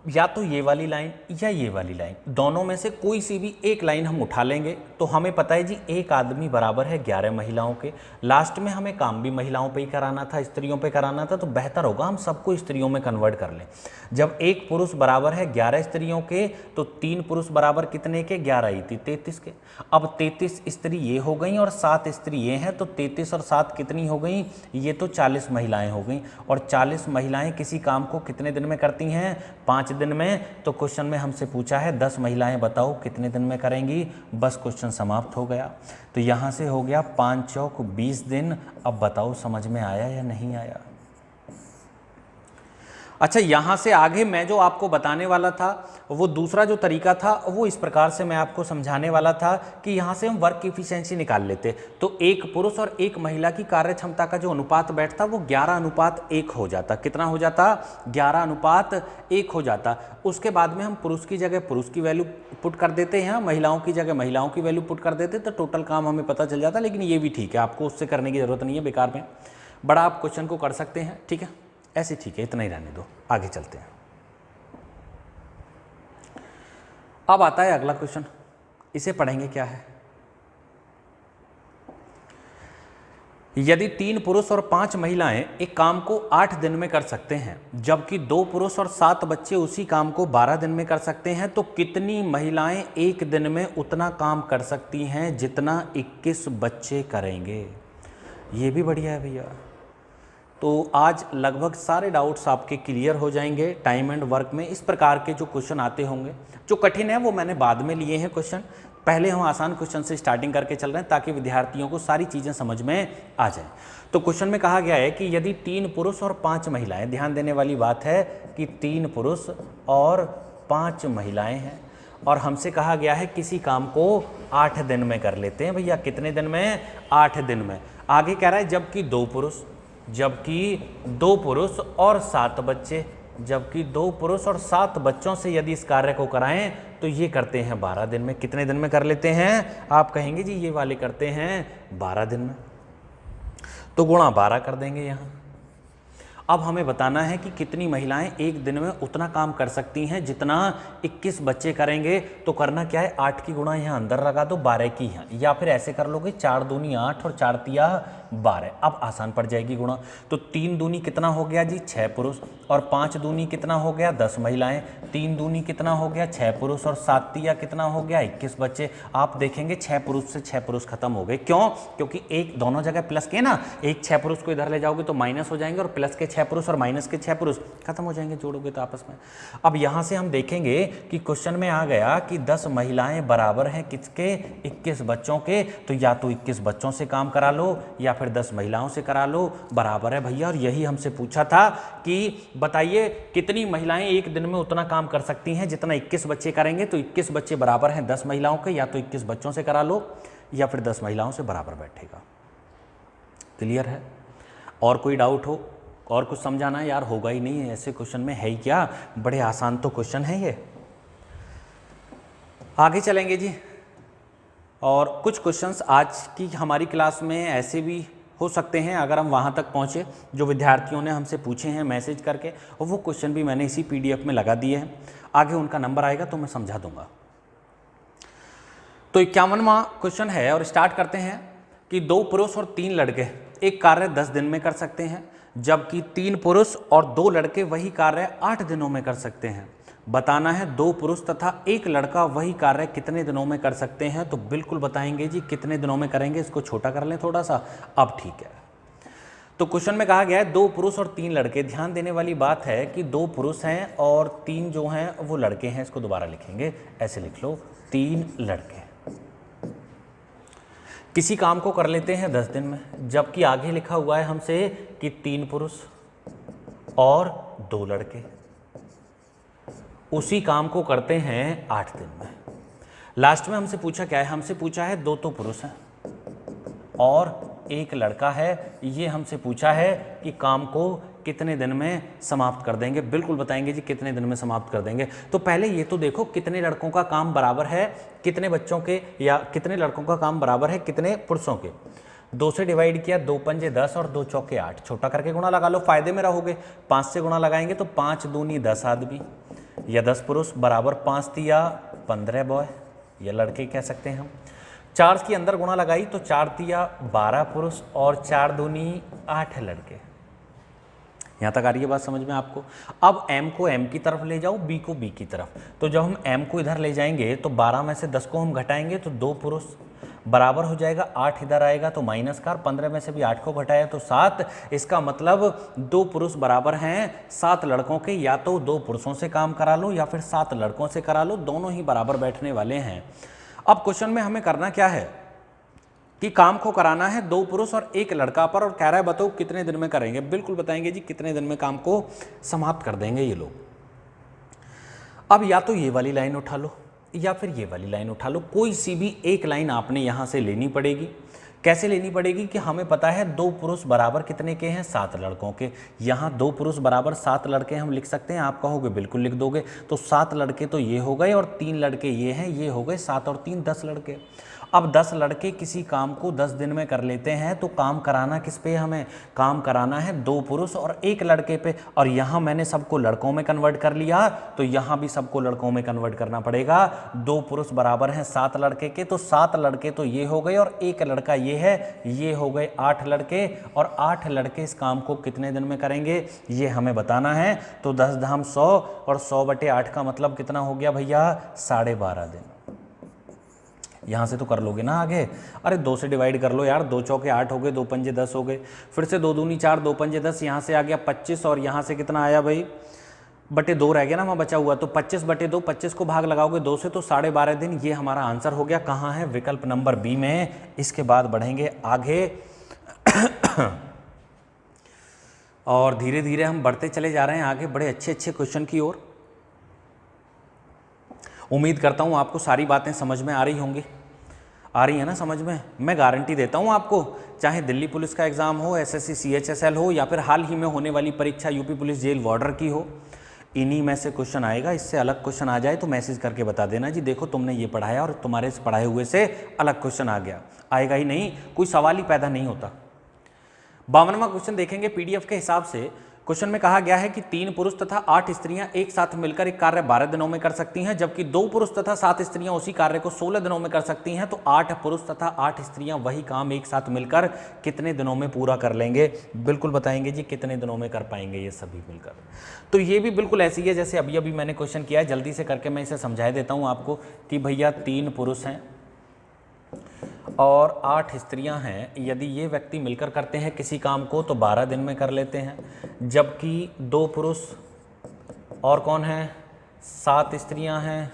या तो ये वाली लाइन या ये वाली लाइन, दोनों में से कोई सी भी एक लाइन हम उठा लेंगे तो हमें पता है जी एक आदमी बराबर है 11 महिलाओं के। लास्ट में हमें काम भी महिलाओं पे ही कराना था, स्त्रियों पे कराना था, तो बेहतर होगा हम सबको स्त्रियों में कन्वर्ट कर लें। जब एक पुरुष बराबर है 11 स्त्रियों के तो 3 पुरुष बराबर कितने के? 11 ही थी 33 के। अब 33 स्त्री ये हो गई और 7 स्त्री ये हैं, तो 33 और 7 कितनी हो गई? ये तो 40 महिलाएं हो गई। और 40 महिलाएं किसी काम को कितने दिन में करती हैं? 5 दिन में। तो क्वेश्चन में हमसे पूछा है 10 महिलाएं बताओ कितने दिन में करेंगी? बस क्वेश्चन समाप्त हो गया। तो यहाँ से हो गया 5 चौक 20 दिन। अब बताओ समझ में आया या नहीं आया? अच्छा, यहाँ से आगे मैं जो आपको बताने वाला था वो दूसरा जो तरीका था वो इस प्रकार से मैं आपको समझाने वाला था कि यहाँ से हम वर्क इफिशिएंसी निकाल लेते। तो एक पुरुष और एक महिला की कार्य क्षमता का जो अनुपात बैठता वो 11:1 हो जाता। कितना हो जाता? 11:1 हो जाता। उसके बाद में हम पुरुष की जगह पुरुष की वैल्यू पुट कर देते हैं, महिलाओं की जगह महिलाओं की वैल्यू पुट कर देते, तो टोटल काम हमें पता चल जाता। लेकिन ये भी ठीक है, आपको उससे करने की ज़रूरत नहीं है बेकार में, बड़ा आप क्वेश्चन को कर सकते हैं। ठीक है, ऐसे ठीक है, इतना ही रहने दो, आगे चलते हैं। अब आता है अगला क्वेश्चन, इसे पढ़ेंगे क्या है। यदि 3 पुरुष और 5 महिलाएं एक काम को 8 दिन में कर सकते हैं, जबकि 2 पुरुष और 7 बच्चे उसी काम को 12 दिन में कर सकते हैं, तो कितनी महिलाएं एक दिन में उतना काम कर सकती हैं जितना 21 बच्चे करेंगे? ये भी बढ़िया है भैया, तो आज लगभग सारे डाउट्स आपके क्लियर हो जाएंगे टाइम एंड वर्क में। इस प्रकार के जो क्वेश्चन आते होंगे, जो कठिन है वो मैंने बाद में लिए हैं क्वेश्चन, पहले हम आसान क्वेश्चन से स्टार्टिंग करके चल रहे हैं ताकि विद्यार्थियों को सारी चीज़ें समझ में आ जाए। तो क्वेश्चन में कहा गया है कि यदि 3 पुरुष और 5 महिलाएं, ध्यान देने वाली बात है कि 3 पुरुष और 5 महिलाएं हैं और हमसे कहा गया है किसी काम को 8 दिन में कर लेते हैं। भैया कितने दिन में? 8 दिन में। आगे कह रहा है जबकि 2 पुरुष और 7 बच्चे, जबकि 2 पुरुष और 7 बच्चों से यदि इस कार्य को कराएं तो ये करते हैं 12 दिन में। कितने दिन में कर लेते हैं? आप कहेंगे जी ये वाले करते हैं 12 दिन में, तो गुणा 12 कर देंगे यहाँ। अब हमें बताना है कि कितनी महिलाएं एक दिन में उतना काम कर सकती हैं जितना 21 बच्चे करेंगे। तो करना क्या है, 8 की गुणा यहाँ अंदर लगा दो, 12 की यहाँ, या फिर ऐसे कर लोगे 4 दूनी 8 और 4 तिया 12। अब आसान पड़ जाएगी गुणा। तो 3 दूनी कितना हो गया जी? 6 पुरुष, और 5 दूनी कितना हो गया? 10 महिलाएं। 3 दूनी कितना हो गया? 6 पुरुष, और 7 तिया कितना हो गया? 21 बच्चे। आप देखेंगे 6 पुरुष से 6 पुरुष खत्म हो गए। क्यों? क्योंकि एक दोनों जगह प्लस के ना, एक 6 पुरुष को इधर ले जाओगे तो माइनस हो जाएंगे, और प्लस के 6 पुरुष और माइनस के 6 पुरुष खत्म हो जाएंगे, जोड़ोगे तो आपस में। अब यहां से हम देखेंगे कि क्वेश्चन में आ गया कि 10 महिलाएं बराबर हैं किसके? 21 बच्चों के। तो या तो 21 बच्चों से काम करा लो या फिर 10 महिलाओं से करा लो, बराबर है भैया। और यही हमसे पूछा था कि बताइए कितनी महिलाएं एक दिन में उतना काम कर सकती हैं जितना 21 बच्चे करेंगे। तो 21 बच्चे बराबर हैं 10 महिलाओं के, या तो 21 बच्चों से करा लो या फिर 10 महिलाओं से बराबर बैठेगा। क्लियर है? और कोई डाउट हो, और कुछ समझाना है? यार होगा ही नहीं, ऐसे क्वेश्चन में है ही क्या, बड़े आसान तो क्वेश्चन है ये। आगे चलेंगे जी। और कुछ क्वेश्चंस आज की हमारी क्लास में ऐसे भी हो सकते हैं अगर हम वहाँ तक पहुँचे जो विद्यार्थियों ने हमसे पूछे हैं मैसेज करके, और वो क्वेश्चन भी मैंने इसी PDF में लगा दिए हैं। आगे उनका नंबर आएगा तो मैं समझा दूंगा। तो 51वां क्वेश्चन है और स्टार्ट करते हैं कि 2 पुरुष और 3 लड़के एक कार्य 10 दिन में कर सकते हैं, जबकि 3 पुरुष और 2 लड़के वही कार्य 8 दिनों में कर सकते हैं। बताना है 2 पुरुष तथा 1 लड़का वही कार्य कितने दिनों में कर सकते हैं। तो बिल्कुल बताएंगे जी कितने दिनों में करेंगे। इसको छोटा कर लें थोड़ा सा, अब ठीक है। तो क्वेश्चन में कहा गया है 2 पुरुष और 3 लड़के। ध्यान देने वाली बात है कि 2 पुरुष हैं और 3 जो हैं वो लड़के हैं। इसको दोबारा लिखेंगे, ऐसे लिख लो, 3 लड़के किसी काम को कर लेते हैं 10 दिन में, जबकि आगे लिखा हुआ है हमसे कि 3 पुरुष और 2 लड़के उसी काम को करते हैं 8 दिन में। लास्ट में हमसे पूछा क्या है? हमसे पूछा है 2 तो पुरुष हैं और 1 लड़का है। ये हमसे पूछा है कि काम को कितने दिन में समाप्त कर देंगे। बिल्कुल बताएंगे जी कितने दिन में समाप्त कर देंगे। तो पहले ये तो देखो कितने लड़कों का काम बराबर है कितने बच्चों के, या कितने लड़कों का काम बराबर है कितने पुरुषों के। 2 से डिवाइड किया, 2 पंजे 10 और 2 चौके 8, छोटा करके गुणा लगा लो, फायदे में रहोगे। 5 से गुणा लगाएंगे तो 5 दूनी 10 आदमी या 10 पुरुष बराबर 5 तिया 15 बॉय या लड़के कह सकते हैं हम। 4 के अंदर गुणा लगाई तो 4 तिया 12 पुरुष और 4 दूनी 8 लड़के। यहाँ तक आ रही है बात समझ में आपको? अब m को m की तरफ ले जाओ, b को b की तरफ। तो जब हम m को इधर ले जाएंगे तो 12 में से 10 को हम घटाएंगे तो 2 पुरुष बराबर हो जाएगा 8, इधर आएगा तो माइनस का, 15 में से भी 8 को घटाया तो 7। इसका मतलब 2 पुरुष बराबर हैं 7 लड़कों के। या तो 2 पुरुषों से काम करा लो या फिर 7 लड़कों से करा लो, दोनों ही बराबर बैठने वाले हैं। अब क्वेश्चन में हमें करना क्या है कि काम को कराना है 2 पुरुष और 1 लड़का पर, और कह रहा है बताओ कितने दिन में करेंगे। बिल्कुल बताएंगे जी कितने दिन में काम को समाप्त कर देंगे ये लोग। अब या तो ये वाली लाइन उठा लो या फिर ये वाली लाइन उठा लो, कोई सी भी एक लाइन आपने यहाँ से लेनी पड़ेगी। कैसे लेनी पड़ेगी कि हमें पता है 2 पुरुष बराबर कितने के हैं? 7 लड़कों के। यहाँ 2 पुरुष बराबर 7 लड़के हम लिख सकते हैं। आप कहोगे बिल्कुल लिख दोगे। तो 7 लड़के तो ये हो गए और 3 लड़के ये हैं, ये हो गए 7 और 3 10 लड़के। अब 10 लड़के किसी काम को 10 दिन में कर लेते हैं, तो काम कराना किस पे? हमें काम कराना है 2 पुरुष और 1 लड़के पे। और यहाँ मैंने सबको लड़कों में कन्वर्ट कर लिया, तो यहाँ भी सबको लड़कों में कन्वर्ट करना पड़ेगा। 2 पुरुष बराबर हैं 7 लड़के के, तो 7 लड़के तो ये हो गए और 1 लड़का ये है, ये हो गए 8 लड़के। और 8 लड़के इस काम को कितने दिन में करेंगे ये हमें बताना है। तो 10 धाम 100 और 100/8 का मतलब कितना हो गया भैया? 12.5 दिन। यहाँ से तो कर लोगे ना आगे। अरे 2 से डिवाइड कर लो यार, 2 चौके 8 हो गए, 2 पंजे 10 हो गए, फिर से 2 दूनी 4, 2 पंजे 10, यहाँ से आ गया 25 और यहाँ से कितना आया भाई बटे 2 रह गया ना वहाँ बचा हुआ, तो 25 बटे 2, 25 को भाग लगाओगे 2 से तो 12.5 दिन। ये हमारा आंसर हो गया। कहाँ है? विकल्प नंबर बी में। इसके बाद बढ़ेंगे आगे और धीरे धीरे हम बढ़ते चले जा रहे हैं आगे बड़े अच्छे अच्छे क्वेश्चन की ओर। उम्मीद करता हूँ आपको सारी बातें समझ में आ रही होंगी। आ रही है ना समझ में? मैं गारंटी देता हूँ आपको, चाहे दिल्ली पुलिस का एग्ज़ाम हो, एसएससी सीएचएसएल हो, या फिर हाल ही में होने वाली परीक्षा यूपी पुलिस जेल वार्डर की हो, इन्हीं में से क्वेश्चन आएगा। इससे अलग क्वेश्चन आ जाए तो मैसेज करके बता देना जी देखो तुमने ये पढ़ाया और तुम्हारे से पढ़ाए हुए से अलग क्वेश्चन आ गया। आएगा ही नहीं, कोई सवाल ही पैदा नहीं होता। 52वां क्वेश्चन देखेंगे पीडीएफ के हिसाब से। क्वेश्चन में कहा गया है कि 3 पुरुष तथा 8 स्त्रियां एक साथ मिलकर एक कार्य 12 दिनों में कर सकती हैं, जबकि 2 पुरुष तथा 7 स्त्रियां उसी कार्य को 16 दिनों में कर सकती हैं। तो 8 पुरुष तथा 8 स्त्रियां वही काम एक साथ मिलकर कितने दिनों में पूरा कर लेंगे? बिल्कुल बताएंगे जी कितने दिनों में कर पाएंगे ये सभी मिलकर। तो ये भी बिल्कुल ऐसी है जैसे अभी अभी मैंने क्वेश्चन किया है, जल्दी से करके मैं इसे समझा देता हूँ आपको कि भैया 3 पुरुष हैं और 8 स्त्रियां हैं। यदि ये व्यक्ति मिलकर करते हैं किसी काम को तो 12 दिन में कर लेते हैं, जबकि 2 पुरुष और कौन है 7 स्त्रियां हैं,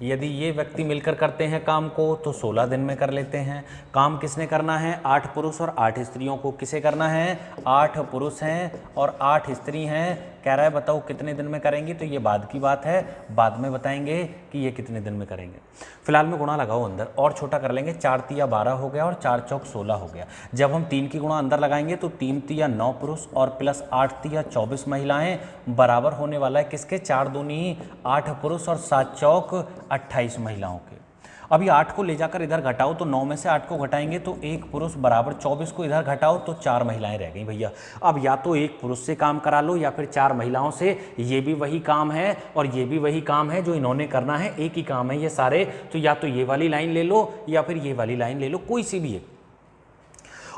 यदि ये व्यक्ति मिलकर करते हैं काम को तो 16 दिन में कर लेते हैं। काम किसने करना है? 8 पुरुष और 8 स्त्रियों को। किसे करना है? 8 पुरुष हैं और 8 स्त्री हैं। कह रहा है बताओ कितने दिन में करेंगी? तो ये बाद की बात है, बाद में बताएंगे कि ये कितने दिन में करेंगे। फिलहाल में गुणा लगाओ अंदर और छोटा कर लेंगे। 4 तिया 12 हो गया और 4 चौक 16 हो गया। जब हम 3 की गुणा अंदर लगाएंगे तो 3 तिया 9 पुरुष और प्लस 8 तिया 24 महिलाएं बराबर होने वाला है किसके? 4 दूनी 8 पुरुष और 7 चौक 28 महिलाओं के। अभी 8 को ले जाकर इधर घटाओ तो 9 में से 8 को घटाएंगे तो 1 पुरुष बराबर 24 को इधर घटाओ तो 4 महिलाएं रह गई भैया। अब या तो 1 पुरुष से काम करा लो या फिर 4 महिलाओं से। ये भी वही काम है और ये भी वही काम है जो इन्होंने करना है, एक ही काम है ये सारे। तो या तो ये वाली लाइन ले लो या फिर ये वाली लाइन ले लो, कोई सी भी है।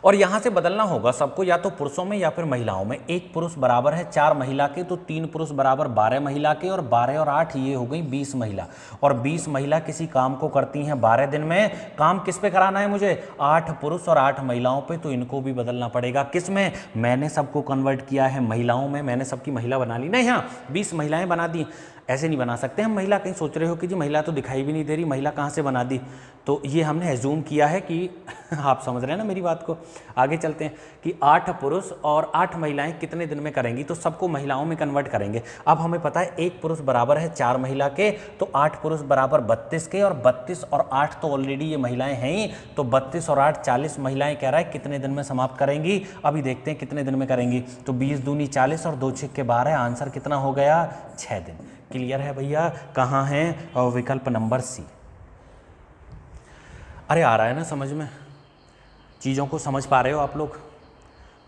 और यहाँ से बदलना होगा सबको, या तो पुरुषों में या फिर महिलाओं में। 1 पुरुष बराबर है 4 महिला के, तो 3 पुरुष बराबर 12 महिला के, और 12 और 8 ये हो गई 20 महिला। और 20 महिला किसी काम को करती हैं 12 दिन में। काम किस पे कराना है मुझे? 8 पुरुष और 8 महिलाओं पे, तो इनको भी बदलना पड़ेगा। किस में? मैंने सबको कन्वर्ट किया है महिलाओं में, मैंने सबकी महिला बना ली ना, यहाँ 20 महिलाएं बना दी। ऐसे नहीं बना सकते हम महिला। कहीं सोच रहे हो कि जी महिला तो दिखाई भी नहीं दे रही, महिला कहाँ से बना दी? तो ये हमने एज्यूम किया है कि आप समझ रहे हैं ना मेरी बात को। आगे चलते हैं कि 8 पुरुष और 8 महिलाएं कितने दिन में करेंगी, तो सबको महिलाओं में कन्वर्ट करेंगे। अब हमें पता है 1 पुरुष बराबर है 4 महिला के, तो 8 पुरुष बराबर 32 के, और 32 और 8 तो ऑलरेडी ये महिलाएं हैं ही, तो 32 और 8 40 महिलाएं कह रहा है कितने दिन में समाप्त करेंगी। अभी देखते हैं कितने दिन में करेंगी। तो 20 दूनी 40 और 2 छिक्के 12, आंसर कितना हो गया? 6 दिन। क्लियर है भैया? कहाँ है? और विकल्प नंबर सी। अरे आ रहा है ना समझ में? चीज़ों को समझ पा रहे हो आप लोग?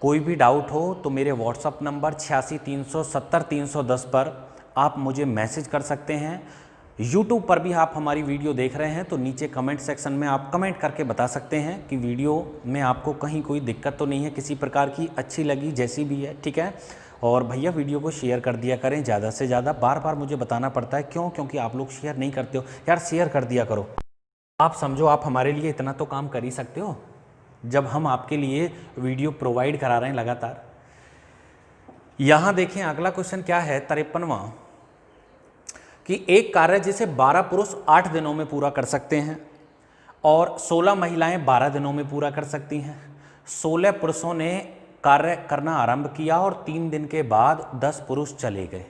कोई भी डाउट हो तो मेरे व्हाट्सअप नंबर 86370310 पर आप मुझे मैसेज कर सकते हैं। यूट्यूब पर भी आप हमारी वीडियो देख रहे हैं तो नीचे कमेंट सेक्शन में आप कमेंट करके बता सकते हैं कि वीडियो में आपको कहीं कोई दिक्कत तो नहीं है किसी प्रकार की, अच्छी लगी जैसी भी है, ठीक है। और भैया वीडियो को शेयर कर दिया करें ज़्यादा से ज़्यादा। बार बार मुझे बताना पड़ता है, क्यों? क्योंकि आप लोग शेयर नहीं करते हो यार। शेयर कर दिया करो। आप समझो आप हमारे लिए इतना तो काम कर ही सकते हो जब हम आपके लिए वीडियो प्रोवाइड करा रहे हैं लगातार। यहाँ देखें अगला क्वेश्चन क्या है, 53वां, कि एक कार्य जिसे 12 पुरुष 8 दिनों में पूरा कर सकते हैं और 16 महिलाएं 12 दिनों में पूरा कर सकती हैं। 16 पुरुषों ने कार्य करना आरंभ किया और 3 दिन के बाद 10 पुरुष चले गए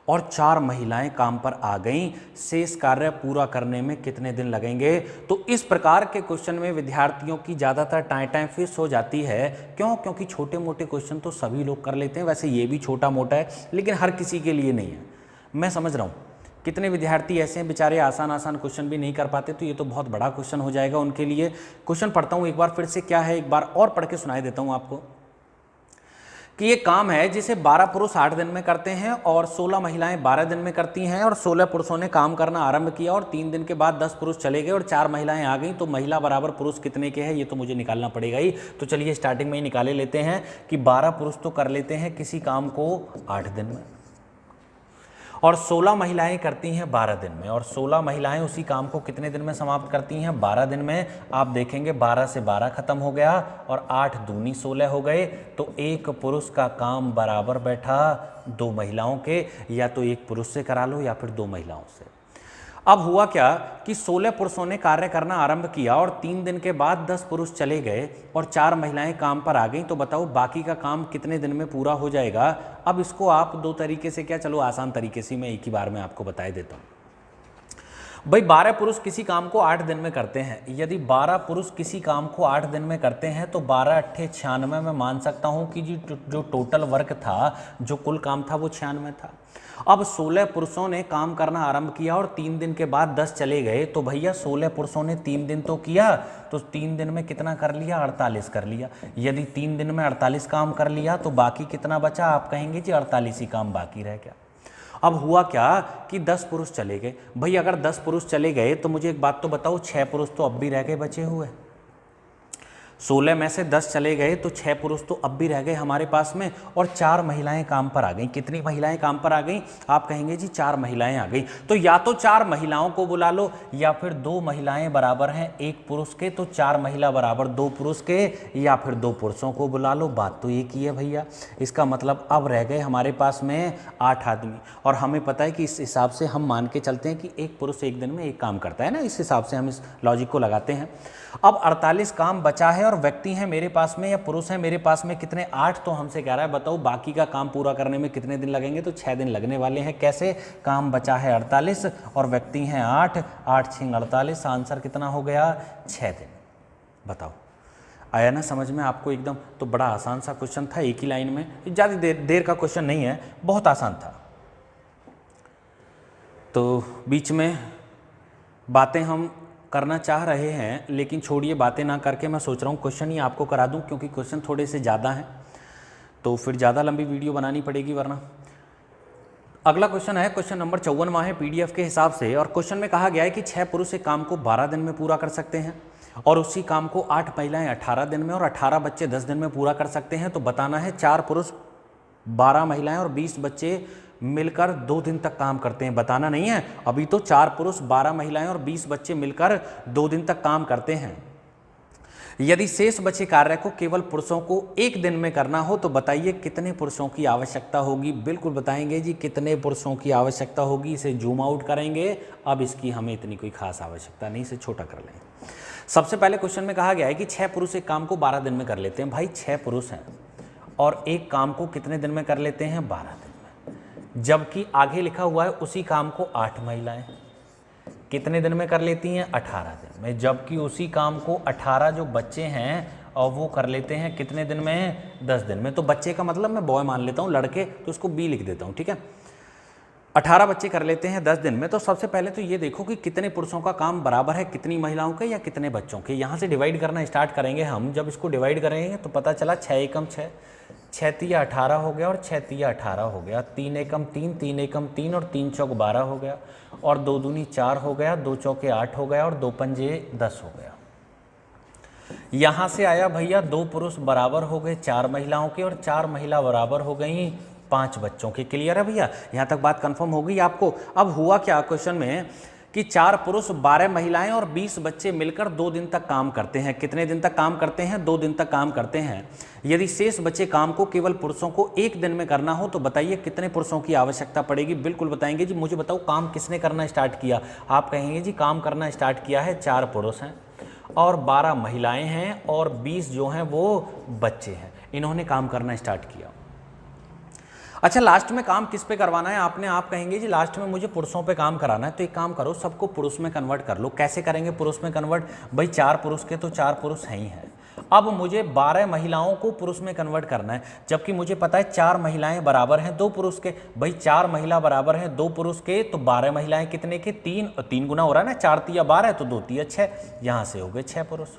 और 4 महिलाएं काम पर आ गईं। शेष कार्य पूरा करने में कितने दिन लगेंगे? तो इस प्रकार के क्वेश्चन में विद्यार्थियों की ज़्यादातर टाइम फिक्स हो जाती है। क्यों? क्योंकि छोटे मोटे क्वेश्चन तो सभी लोग कर लेते हैं। वैसे ये भी छोटा मोटा है लेकिन हर किसी के लिए नहीं है। मैं समझ रहा हूँ कितने विद्यार्थी ऐसे हैं बेचारे आसान आसान क्वेश्चन भी नहीं कर पाते, तो ये तो बहुत बड़ा क्वेश्चन हो जाएगा उनके लिए। क्वेश्चन पढ़ता हूँ एक बार फिर से, क्या है एक बार और पढ़ के सुनाई देता हूँ आपको, कि ये काम है जिसे 12 पुरुष 8 दिन में करते हैं और 16 महिलाएं 12 दिन में करती हैं। और 16 पुरुषों ने काम करना आरंभ किया और 3 दिन के बाद 10 पुरुष चले गए और 4 महिलाएं आ गईं। तो महिला बराबर पुरुष कितने के हैं ये तो मुझे निकालना पड़ेगा ही। तो चलिए स्टार्टिंग में ही निकाले लेते हैं कि 12 पुरुष तो कर लेते हैं किसी काम को 8 दिन में, और 16 महिलाएं करती हैं 12 दिन में, और 16 महिलाएं उसी काम को कितने दिन में समाप्त करती हैं? 12 दिन में। आप देखेंगे 12 से 12 खत्म हो गया और 8 दूनी 16 हो गए, तो एक पुरुष का काम बराबर बैठा 2 महिलाओं के, या तो एक पुरुष से करा लो या फिर 2 महिलाओं से। अब हुआ क्या कि 16 पुरुषों ने कार्य करना आरंभ किया और 3 दिन के बाद 10 पुरुष चले गए और 4 महिलाएं काम पर आ गई, तो बताओ बाकी का काम कितने दिन में पूरा हो जाएगा? अब इसको आप 2 तरीके से, क्या, चलो आसान तरीके से मैं एक ही बार में आपको बता देता हूँ। भाई 12 पुरुष किसी काम को 8 दिन में करते हैं। यदि 12 पुरुष किसी काम को 8 दिन में करते हैं तो 12 अट्ठे 96 में मान सकता हूँ कि जो टोटल वर्क था, जो कुल काम था, वो 96 था। अब 16 पुरुषों ने काम करना आरंभ किया और 3 दिन के बाद 10 चले गए, तो भैया 16 पुरुषों ने 3 दिन तो किया, तो 3 दिन में कितना कर लिया? 48 कर लिया। यदि 3 दिन में 48 काम कर लिया तो बाकी कितना बचा? आप कहेंगे जी 48 ही काम बाकी रह गया। अब हुआ क्या कि 10 पुरुष चले गए। भाई अगर 10 पुरुष चले गए तो मुझे एक बात तो बताओ, 6 पुरुष तो अब भी रह गए बचे हुए। 16 में से 10 चले गए तो 6 पुरुष तो अब भी रह गए हमारे पास में, और 4 महिलाएं काम पर आ गई। कितनी महिलाएं काम पर आ गई? आप कहेंगे जी 4 महिलाएं आ गई। तो या तो 4 महिलाओं को बुला लो, या फिर 2 महिलाएं बराबर हैं 1 पुरुष के, तो 4 महिला बराबर 2 पुरुष के, या फिर 2 पुरुषों को बुला लो। बात तो एक ही है भैया। इसका मतलब अब रह गए हमारे पास में 8 आदमी, और हमें पता है कि इस हिसाब से हम मान के चलते हैं कि 1 पुरुष 1 दिन में 1 काम करता है ना, इस हिसाब से हम इस लॉजिक को लगाते हैं। अब 48 काम बचा है और व्यक्ति हैं मेरे पास में या पुरुष हैं मेरे पास में कितने? 8। तो हमसे कह रहा है बताओ बाकी का काम पूरा करने में कितने दिन लगेंगे? तो 6 दिन लगने वाले हैं। कैसे? काम बचा है 48 और व्यक्ति हैं 8, 8 6 48, आंसर कितना हो गया? 6 दिन। बताओ आया ना समझ में आपको एकदम? तो बड़ा आसान सा क्वेश्चन था, एक ही लाइन में, ज़्यादा देर का क्वेश्चन नहीं है, बहुत आसान था। तो बीच में बातें हम करना चाह रहे हैं, लेकिन छोड़िए बातें ना करके मैं सोच रहा हूँ क्वेश्चन ही आपको करा दूँ, क्योंकि क्वेश्चन थोड़े से ज़्यादा हैं, तो फिर ज़्यादा लंबी वीडियो बनानी पड़ेगी वरना। अगला क्वेश्चन है, क्वेश्चन नंबर 54वां है पीडीएफ के हिसाब से, और क्वेश्चन में कहा गया है कि 6 पुरुष एक काम को 12 दिन में पूरा कर सकते हैं और उसी काम को 8 महिलाएं 18 दिन में और 18 बच्चे 10 दिन में पूरा कर सकते हैं। तो बताना है 4 पुरुष 12 महिलाएं और 20 बच्चे मिलकर 2 दिन तक काम करते हैं। बताना नहीं है, अभी तो 4 पुरुष 12 महिलाएं और 20 बच्चे मिलकर 2 दिन तक काम करते हैं। यदि शेष बचे कार्य को केवल पुरुषों को 1 दिन में करना हो तो बताइए कितने पुरुषों की आवश्यकता होगी? बिल्कुल बताएंगे जी कितने पुरुषों की आवश्यकता होगी। इसे जूम आउट करेंगे। अब इसकी हमें इतनी कोई खास आवश्यकता नहीं, इसे छोटा कर लें। सबसे पहले क्वेश्चन में कहा गया है कि 6 पुरुष एक काम को 12 दिन में कर लेते हैं। भाई 6 पुरुष हैं और एक काम को कितने दिन में कर लेते हैं? 12 दिन में। जबकि आगे लिखा हुआ है उसी काम को 8 महिलाएं कितने दिन में कर लेती हैं? 18 दिन में। जबकि उसी काम को 18 जो बच्चे हैं और वो कर लेते हैं कितने दिन में? 10 दिन में। तो बच्चे का मतलब मैं बॉय मान लेता हूँ, लड़के, तो उसको बी लिख देता हूँ, ठीक है। 18 बच्चे कर लेते हैं 10 दिन में। तो सबसे पहले तो ये देखो कि कितने पुरुषों का काम बराबर है कितनी महिलाओं के या कितने बच्चों के। यहाँ से डिवाइड करना स्टार्ट करेंगे हम। जब इसको डिवाइड करेंगे तो पता चला 6 एकम 6, 6 तिया 18 हो गया और 6 तिया 18 हो गया। 3 एकम 3, 3 एकम 3 और 3 चौक 12 हो गया और 2 दूनी 4 हो गया, 2 चौके 8 हो गया और 2 पंजे 10 हो गया। यहाँ से आया भैया 2 पुरुष बराबर हो गए 4 महिलाओं के और 4 महिला बराबर हो गई 5 बच्चों के। क्लियर है भैया? यहाँ तक बात कंफर्म हो गई आपको? अब हुआ क्या क्वेश्चन में कि 4 पुरुष 12 महिलाएं और 20 बच्चे मिलकर 2 दिन तक काम करते हैं। कितने दिन तक काम करते हैं? 2 दिन तक काम करते हैं। यदि शेष बचे काम को केवल पुरुषों को 1 दिन में करना हो तो बताइए कितने पुरुषों की आवश्यकता पड़ेगी? बिल्कुल बताएंगे जी। मुझे बताओ काम किसने करना स्टार्ट किया? आप कहेंगे जी काम करना स्टार्ट किया है 4 पुरुष हैं और 12 महिलाएं हैं और 20 जो हैं वो बच्चे हैं, इन्होंने काम करना स्टार्ट किया। अच्छा, लास्ट में काम किस पे करवाना है आपने? आप कहेंगे जी लास्ट में मुझे पुरुषों पे काम कराना है। तो एक काम करो, सबको पुरुष में कन्वर्ट कर लो। कैसे करेंगे पुरुष में कन्वर्ट? भाई 4 पुरुष के तो 4 पुरुष हैं ही हैं। अब मुझे 12 महिलाओं को पुरुष में कन्वर्ट करना है, जबकि मुझे पता है 4 महिलाएं बराबर हैं 2 पुरुष के। भाई 4 महिला बराबर हैं 2 पुरुष के, तो 12 महिलाएं कितने के? 3 गुना हो रहा है ना, 4 तिया 12 तो 2 तिया 6, यहाँ से हो गए 6 पुरुष।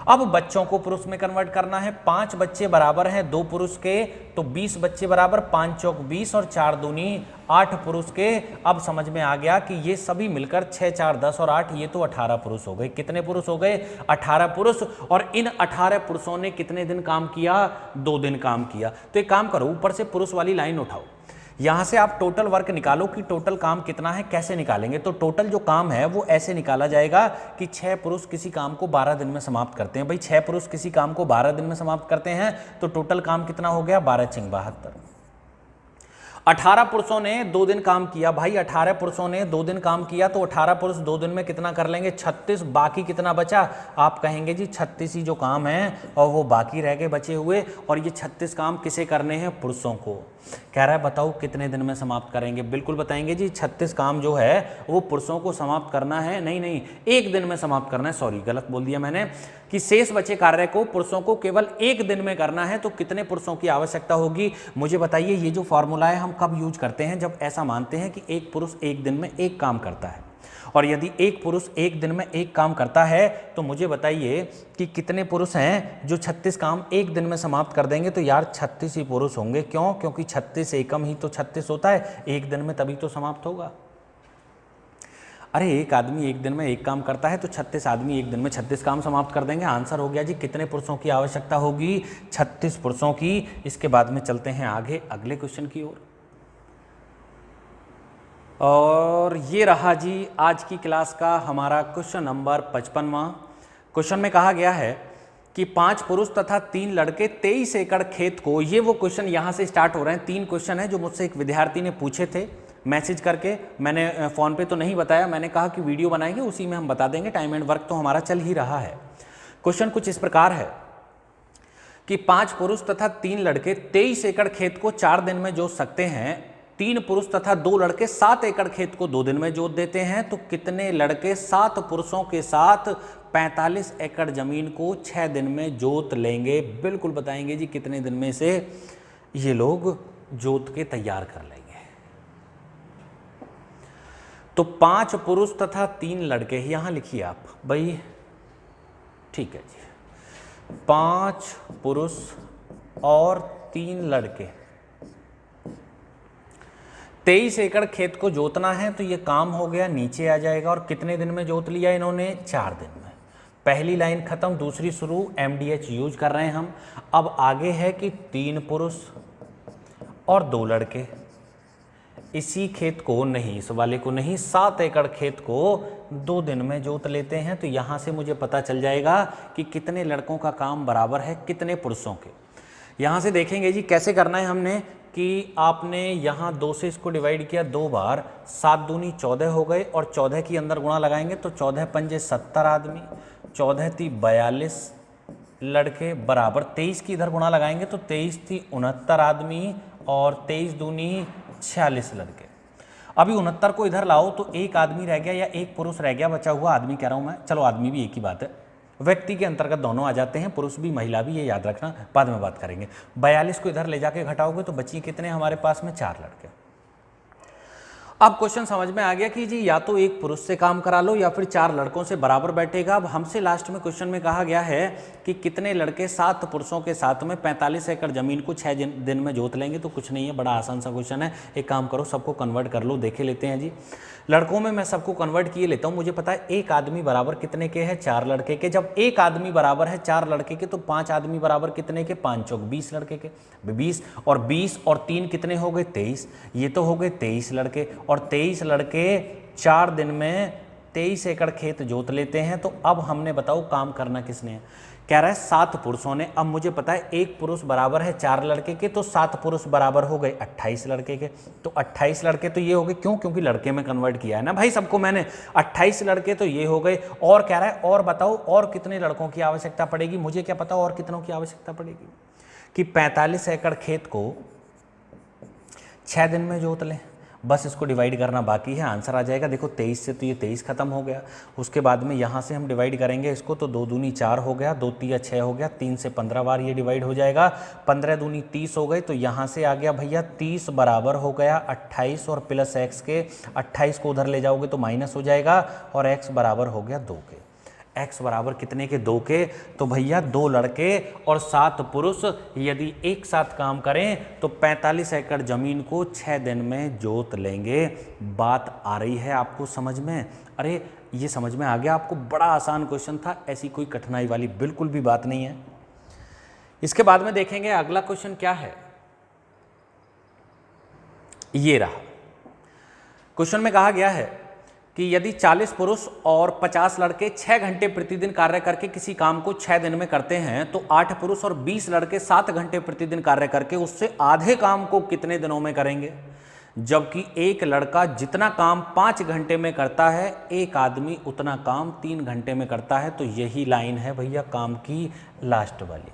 अब बच्चों को पुरुष में कन्वर्ट करना है। 5 बच्चे बराबर हैं 2 पुरुष के, तो 20 बच्चे बराबर 5 चौक 20 और 4 दूनी 8 पुरुष के। अब समझ में आ गया कि ये सभी मिलकर 6 4 10 और 8, ये तो 18 पुरुष हो गए। कितने पुरुष हो गए? 18 पुरुष। और इन 18 पुरुषों ने कितने दिन काम किया? 2 दिन काम किया। तो एक काम करो, ऊपर से पुरुष वाली लाइन उठाओ। यहाँ से आप टोटल वर्क निकालो कि टोटल काम कितना है, कैसे निकालेंगे। तो टोटल जो काम है वो ऐसे निकाला जाएगा कि 6 पुरुष किसी काम को 12 दिन में समाप्त करते हैं। भाई 6 पुरुष किसी काम को 12 दिन में समाप्त करते हैं तो टोटल काम कितना हो गया, 12 × 72। 18 पुरुषों ने 2 दिन काम किया। भाई 18 पुरुषों ने 2 दिन काम किया तो 18 पुरुष 2 दिन में कितना कर लेंगे, 36। बाकी कितना बचा, आप कहेंगे जी 36 ही जो काम है और वो बाकी रह गए बचे हुए, और ये 36 काम किसे करने हैं, पुरुषों को। कह रहा है बताओ कितने दिन में समाप्त करेंगे। बिल्कुल बताएंगे जी 36 काम जो है वो पुरुषों को समाप्त करना है, नहीं 1 दिन में समाप्त करना है। सॉरी गलत बोल दिया मैंने, कि शेष बचे कार्य को पुरुषों को केवल 1 दिन में करना है। तो कितने पुरुषों की आवश्यकता होगी, मुझे बताइए। ये जो फॉर्मूला है हम कब यूज करते हैं, जब ऐसा मानते हैं कि एक पुरुष 1 दिन में 1 काम करता है। और यदि एक पुरुष 1 दिन में 1 काम करता है तो मुझे बताइए कि कितने पुरुष हैं जो 36 काम 1 दिन में समाप्त कर देंगे। तो यार 36 ही पुरुष होंगे। क्यों, क्योंकि 36 एकम ही तो 36 होता है 1 दिन में, तभी तो समाप्त होगा। अरे एक आदमी 1 दिन में 1 काम करता है तो 36 आदमी 1 दिन में 36 काम समाप्त कर देंगे। आंसर हो गया जी कितने पुरुषों की आवश्यकता होगी, 36 पुरुषों की। इसके बाद में चलते हैं आगे अगले क्वेश्चन की ओर। और ये रहा जी आज की क्लास का हमारा क्वेश्चन नंबर 55वां। क्वेश्चन में कहा गया है कि 5 पुरुष तथा 3 लड़के 23 एकड़ खेत को, ये वो क्वेश्चन यहाँ से स्टार्ट हो रहे हैं। 3 क्वेश्चन है जो मुझसे एक विद्यार्थी ने पूछे थे मैसेज करके। मैंने फ़ोन पे तो नहीं बताया, मैंने कहा कि वीडियो बनाएंगे उसी में हम बता देंगे। टाइम एंड वर्क तो हमारा चल ही रहा है। क्वेश्चन कुछ इस प्रकार है कि 5 पुरुष तथा 3 लड़के 23 एकड़ खेत को 4 दिन में जोत सकते हैं। 3 पुरुष तथा 2 लड़के 7 एकड़ खेत को 2 दिन में जोत देते हैं। तो कितने लड़के 7 पुरुषों के साथ 45 एकड़ जमीन को 6 दिन में जोत लेंगे। बिल्कुल बताएंगे जी कितने दिन में से ये लोग जोत के तैयार कर लेंगे। तो 5 पुरुष तथा 3 लड़के, यहां लिखिए आप भाई, ठीक है जी। 5 पुरुष और 3 लड़के 23 एकड़ खेत को जोतना है। तो ये काम हो गया, नीचे आ जाएगा। और कितने दिन में जोत लिया इन्होंने, 4 दिन में। पहली लाइन खत्म, दूसरी शुरू। MDH यूज कर रहे हैं हम। अब आगे है कि 3 पुरुष और 2 लड़के इसी खेत को नहीं, इस वाले को नहीं, 7 एकड़ खेत को 2 दिन में जोत लेते हैं। तो यहां से मुझे पता चल जाएगा कि कितने लड़कों का काम बराबर है कितने पुरुषों के। यहां से देखेंगे जी कैसे करना है हमने, कि आपने यहाँ 2 से इसको डिवाइड किया 2 बार, 7 दूनी 14 हो गए, और 14 के अंदर गुणा लगाएंगे तो 14 पंजे 70 आदमी, 14 × 3 42 लड़के बराबर 23 की इधर गुणा लगाएंगे तो 23 × 3 69 आदमी, और 23 दूनी 46 लड़के। अभी 69 को इधर लाओ तो 1 आदमी रह गया या 1 पुरुष रह गया, बचा हुआ आदमी कह रहा हूँ मैं, चलो आदमी भी एक ही बात है, व्यक्ति के अंतर्गत दोनों आ जाते हैं, पुरुष भी महिला भी, ये याद रखना, बाद में बात करेंगे। 42 को इधर ले जाके घटाओगे तो बची कितने हमारे पास में, 4 लड़के। अब क्वेश्चन समझ में आ गया कि जी या तो एक पुरुष से काम करा लो या फिर 4 लड़कों से बराबर बैठेगा। अब हमसे लास्ट में क्वेश्चन में कहा गया है कि कितने लड़के 7 पुरुषों के साथ में 45 एकड़ जमीन को 6 दिन में जोत लेंगे। तो कुछ नहीं है, बड़ा आसान सा क्वेश्चन है। एक काम करो, सबको कन्वर्ट कर लो, देखे लेते हैं जी। लड़कों में मैं सबको कन्वर्ट किए लेता हूँ। मुझे पता है एक आदमी बराबर कितने के है, 4 लड़के के। जब एक आदमी बराबर है 4 लड़के के तो 5 आदमी बराबर कितने के, 5 चौक 20 लड़के के। 20 और 3 कितने हो गए, 23। ये तो हो गए 23 लड़के, और 23 लड़के 4 दिन में 23 एकड़ खेत जोत लेते हैं। तो अब हमने बताओ काम करना किसने है, कह रहा है 7 पुरुषों ने। अब मुझे पता है एक पुरुष बराबर है 4 लड़के के, तो 7 पुरुष बराबर हो गए 28 लड़के के। तो 28 लड़के तो ये हो गए, क्यों, क्योंकि लड़के में कन्वर्ट किया है ना भाई सबको मैंने। 28 लड़के तो ये हो गए। और कह रहा है और बताओ और कितने लड़कों की आवश्यकता पड़ेगी। मुझे क्या पता और कितनों की आवश्यकता पड़ेगी, कि 45 एकड़ खेत को 6 दिन में जोत लें। बस इसको डिवाइड करना बाकी है, आंसर आ जाएगा। देखो 23 से तो ये 23 खत्म हो गया। उसके बाद में यहाँ से हम डिवाइड करेंगे इसको, तो 2 दूनी 4 हो गया, 2 तिया 6 हो गया, 3 से 15 बार ये डिवाइड हो जाएगा। 15 दूनी 30 हो गए, तो यहाँ से आ गया भैया 30 बराबर हो गया 28 और प्लस x के। 28 को उधर ले जाओगे तो माइनस हो जाएगा, और x बराबर हो गया 2 के। x बराबर कितने के, 2 के। तो भैया 2 लड़के और 7 पुरुष यदि एक साथ काम करें तो 45 एकड़ जमीन को 6 दिन में जोत लेंगे। बात आ रही है आपको समझ में? अरे ये समझ में आ गया आपको? बड़ा आसान क्वेश्चन था, ऐसी कोई कठिनाई वाली बिल्कुल भी बात नहीं है। इसके बाद में देखेंगे अगला क्वेश्चन क्या है। ये रहा। क्वेश्चन में कहा गया है कि यदि 40 पुरुष और 50 लड़के 6 घंटे प्रतिदिन कार्य करके किसी काम को 6 दिन में करते हैं तो 8 पुरुष और 20 लड़के 7 घंटे प्रतिदिन कार्य करके उससे आधे काम को कितने दिनों में करेंगे? जबकि एक लड़का जितना काम 5 घंटे में करता है, एक आदमी उतना काम 3 घंटे में करता है। तो यही लाइन है भैया काम की लास्ट वाली,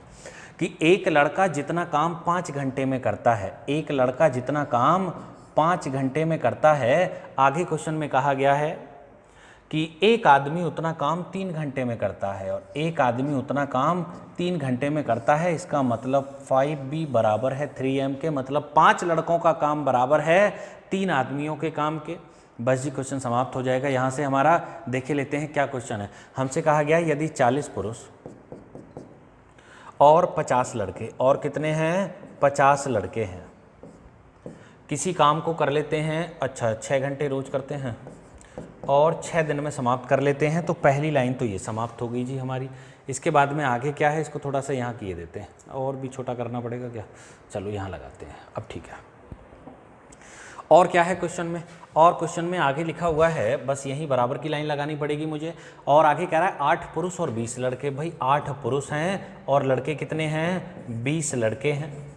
कि एक लड़का जितना काम 5 घंटे में करता है, एक लड़का जितना काम 5 घंटे में करता है। आगे क्वेश्चन में कहा गया है कि एक आदमी उतना काम 3 घंटे में करता है और एक आदमी उतना काम 3 घंटे में करता है। इसका मतलब 5b बराबर है 3m के, मतलब 5 लड़कों का काम बराबर है 3 आदमियों के काम के। बस जी क्वेश्चन समाप्त हो जाएगा। यहाँ से हमारा देखे लेते हैं क्या क्वेश्चन है। हमसे कहा गया यदि 40 पुरुष और 50 लड़के, और कितने हैं? 50 लड़के हैं, किसी काम को कर लेते हैं, अच्छा 6 घंटे रोज करते हैं और 6 दिन में समाप्त कर लेते हैं। तो पहली लाइन तो ये समाप्त हो गई जी हमारी। इसके बाद में आगे क्या है, इसको थोड़ा सा यहाँ किए देते हैं, और भी छोटा करना पड़ेगा क्या? चलो यहाँ लगाते हैं, अब ठीक है। और क्या है क्वेश्चन में? और क्वेश्चन में आगे लिखा हुआ है, बस यही बराबर की लाइन लगानी पड़ेगी मुझे। और आगे कह रहा है 8 पुरुष और 20 लड़के। भाई 8 पुरुष हैं और लड़के कितने हैं? 20 लड़के हैं।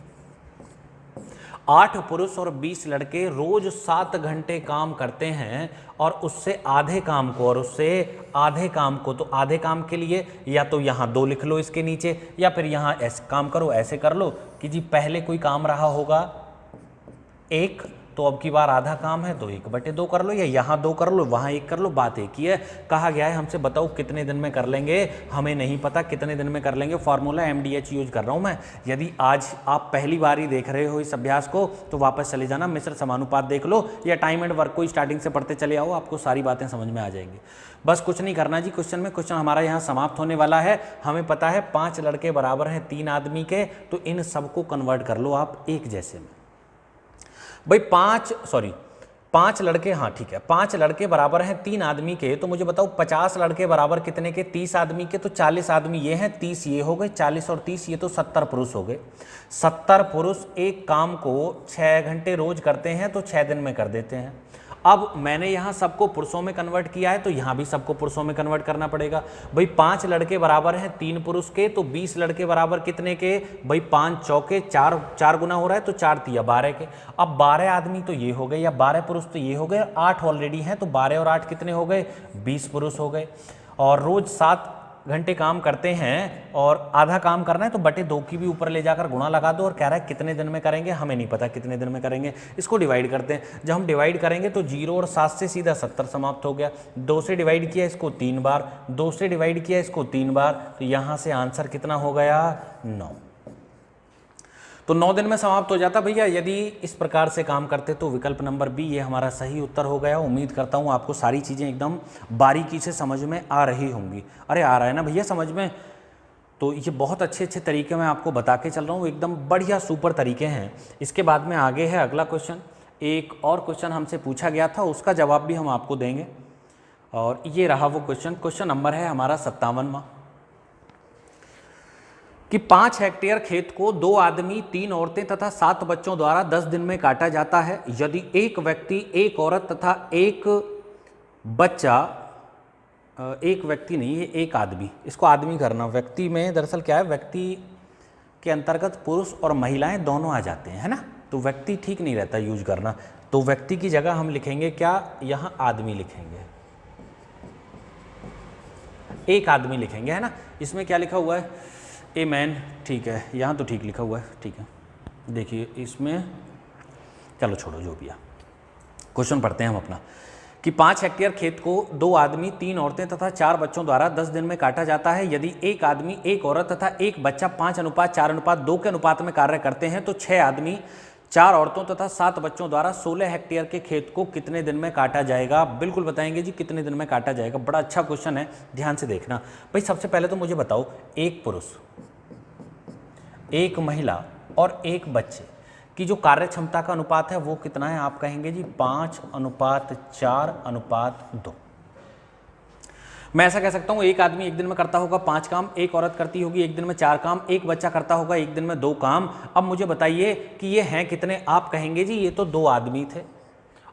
8 पुरुष और 20 लड़के रोज 7 घंटे काम करते हैं और उससे आधे काम को, तो आधे काम के लिए या तो यहाँ 2 लिख लो इसके नीचे, या फिर यहाँ ऐसे काम करो, ऐसे कर लो कि जी पहले कोई काम रहा होगा 1, तो अब की बार आधा काम है तो 1/2 कर लो, या यहाँ 2 कर लो, वहाँ 1 कर लो, बात एक ही है। कहा गया है हमसे बताओ कितने दिन में कर लेंगे, हमें नहीं पता कितने दिन में कर लेंगे। फॉर्मूला MDH यूज कर रहा हूँ मैं। यदि आज आप पहली बार ही देख रहे हो इस अभ्यास को तो वापस चले जाना, मिश्र समानुपात देख लो या टाइम एंड वर्क को स्टार्टिंग से पढ़ते चले आओ, आपको सारी बातें समझ में आ जाएंगी। बस कुछ नहीं करना जी। क्वेश्चन हमारा यहाँ समाप्त होने वाला है। हमें पता है 5 लड़के बराबर हैं 3 आदमी के, तो इन सबको कन्वर्ट कर लो आप एक जैसे में। भाई 5 लड़के, हाँ ठीक है, 5 लड़के बराबर हैं 3 आदमी के, तो मुझे बताओ 50 लड़के बराबर कितने के? 30 आदमी के। तो 40 आदमी ये हैं, 30 ये हो गए, 40 और 30 ये तो 70 पुरुष हो गए। 70 पुरुष एक काम को 6 घंटे रोज करते हैं तो 6 दिन में कर देते हैं। अब मैंने यहाँ सबको पुरुषों में कन्वर्ट किया है तो यहाँ भी सबको पुरुषों में कन्वर्ट करना पड़ेगा। भाई 5 लड़के बराबर हैं 3 पुरुष के, तो 20 लड़के बराबर कितने के? भाई 5 चौके 4 गुना हो रहा है तो 4 तिया 12 के। अब 12 आदमी तो ये हो गए या 12 पुरुष तो ये हो गए, 8 ऑलरेडी हैं तो 12 और 8 कितने हो गए? 20 पुरुष हो गए। और रोज 7 घंटे काम करते हैं और आधा काम करना है तो बटे 2 की भी ऊपर ले जाकर गुणा लगा दो, और कह रहा है कितने दिन में करेंगे, हमें नहीं पता कितने दिन में करेंगे। इसको डिवाइड करते हैं। जब हम डिवाइड करेंगे तो 0 और 7 से सीधा 70 समाप्त हो गया। 2 से डिवाइड किया इसको 3 बार, 2 से डिवाइड किया इसको 3 बार, तो यहाँ से आंसर कितना हो गया? 9। तो 9 दिन में समाप्त हो जाता भैया यदि इस प्रकार से काम करते। तो विकल्प नंबर बी ये हमारा सही उत्तर हो गया। उम्मीद करता हूँ आपको सारी चीज़ें एकदम बारीकी से समझ में आ रही होंगी। अरे आ रहा है ना भैया समझ में? तो ये बहुत अच्छे तरीके में आपको बता के चल रहा हूँ, एकदम बढ़िया सुपर तरीके हैं। इसके बाद में आगे है अगला क्वेश्चन। एक और क्वेश्चन हमसे पूछा गया था, उसका जवाब भी हम आपको देंगे। और ये रहा वो क्वेश्चन नंबर है हमारा 57वां, कि 5 हेक्टेयर खेत को 2 आदमी 3 औरतें तथा 7 बच्चों द्वारा 10 दिन में काटा जाता है। यदि एक व्यक्ति, एक औरत तथा एक बच्चा, एक व्यक्ति नहीं है एक आदमी, इसको आदमी करना, व्यक्ति में दरअसल क्या है, व्यक्ति के अंतर्गत पुरुष और महिलाएं दोनों आ जाते हैं, है ना, तो व्यक्ति ठीक नहीं रहता यूज करना। तो व्यक्ति की जगह हम लिखेंगे क्या, यहाँ आदमी लिखेंगे, एक आदमी लिखेंगे, है ना। इसमें क्या लिखा हुआ है, ए मैन, ठीक है, यहाँ तो ठीक लिखा हुआ है, ठीक है। देखिए इसमें, चलो छोड़ो जो भी है, क्वेश्चन पढ़ते हैं हम अपना, कि 5 हेक्टेयर खेत को 2 आदमी 3 औरतें तथा 4 बच्चों द्वारा 10 दिन में काटा जाता है। यदि एक आदमी, एक औरत तथा एक बच्चा 5:4:2 के अनुपात में कार्य करते हैं तो 6 आदमी, 4 औरतों तथा 7 बच्चों द्वारा 16 हेक्टेयर के खेत को कितने दिन में काटा जाएगा। बिल्कुल बताएंगे जी कितने दिन में काटा जाएगा। बड़ा अच्छा क्वेश्चन है, ध्यान से देखना। भाई सबसे पहले तो मुझे बताओ, एक पुरुष, एक महिला और एक बच्चे की जो कार्य क्षमता का अनुपात है वो कितना है। आप कहेंगे जी 5:4:2। मैं ऐसा कह सकता हूँ एक आदमी एक दिन में करता होगा 5 काम, एक औरत करती होगी एक दिन में 4 काम, एक बच्चा करता होगा एक दिन में 2 काम। अब मुझे बताइए कि ये हैं कितने? आप कहेंगे जी ये तो 2 आदमी थे,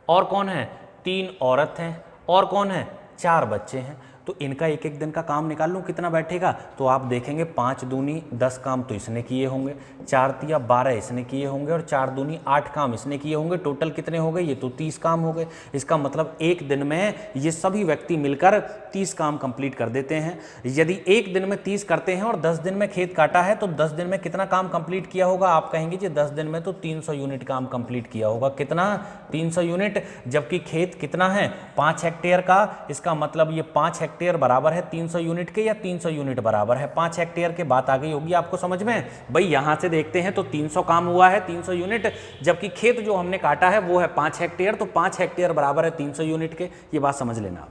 और कौन है? 3 औरत हैं, और कौन है? 4 बच्चे हैं। तो इनका एक एक दिन का काम निकाल लूँ कितना बैठेगा? तो आप देखेंगे 5 दूनी 10 काम तो इसने किए होंगे, 4 तिया 12 इसने किए होंगे, और 4 दूनी 8 काम इसने किए होंगे। टोटल कितने हो गए? ये तो 30 काम हो गए। इसका मतलब एक दिन में ये सभी व्यक्ति मिलकर 30 काम कंप्लीट कर देते हैं। यदि एक दिन में 30 करते हैं और 10 दिन में खेत काटा है तो 10 दिन में कितना काम कंप्लीट किया होगा? आप कहेंगे जी 10 दिन में तो 300 यूनिट काम कंप्लीट किया होगा। कितना? 300 यूनिट। जबकि खेत कितना है? 5 हेक्टेयर का। इसका मतलब ये 5 हेक्टेयर बराबर है 300 यूनिट के, या 300 यूनिट बराबर है 5 हेक्टेयर के? बात आ गई होगी आपको समझ में। भाई यहां से देखते हैं तो 300 काम हुआ है 300 यूनिट, जबकि खेत जो हमने काटा है वो है 5 हेक्टेयर, तो 5 हेक्टेयर बराबर है 300 यूनिट के। ये बात समझ लेना आप।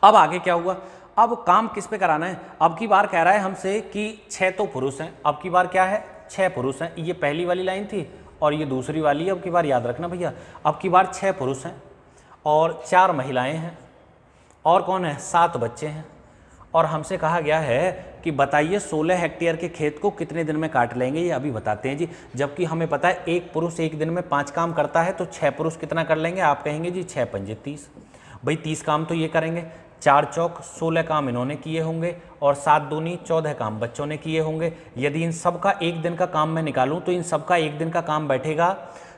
अब आगे क्या हुआ? अब काम किस पे कराना है? अब की बार कह रहा है हमसे कि 6 तो पुरुष हैं। अब की बार क्या है? 6 पुरुष हैं। ये पहली वाली लाइन थी और ये दूसरी वाली है। अब की बार याद रखना भैया, अब की बार 6 पुरुष हैं और 4 महिलाएं हैं, और कौन है? 7 बच्चे हैं। और हमसे कहा गया है कि बताइए 16 हेक्टेयर के खेत को कितने दिन में काट लेंगे? ये अभी बताते हैं जी। जबकि हमें पता है एक पुरुष एक दिन में 5 काम करता है, तो 6 पुरुष कितना कर लेंगे? आप कहेंगे जी 6 पंजे 30। भाई 30 काम तो ये करेंगे, 4 चौक 16 काम इन्होंने किए होंगे, और 7 दूनी 14 काम बच्चों ने किए होंगे। यदि इन सब का एक दिन का काम मैं निकालूं तो इन सब का एक दिन का काम बैठेगा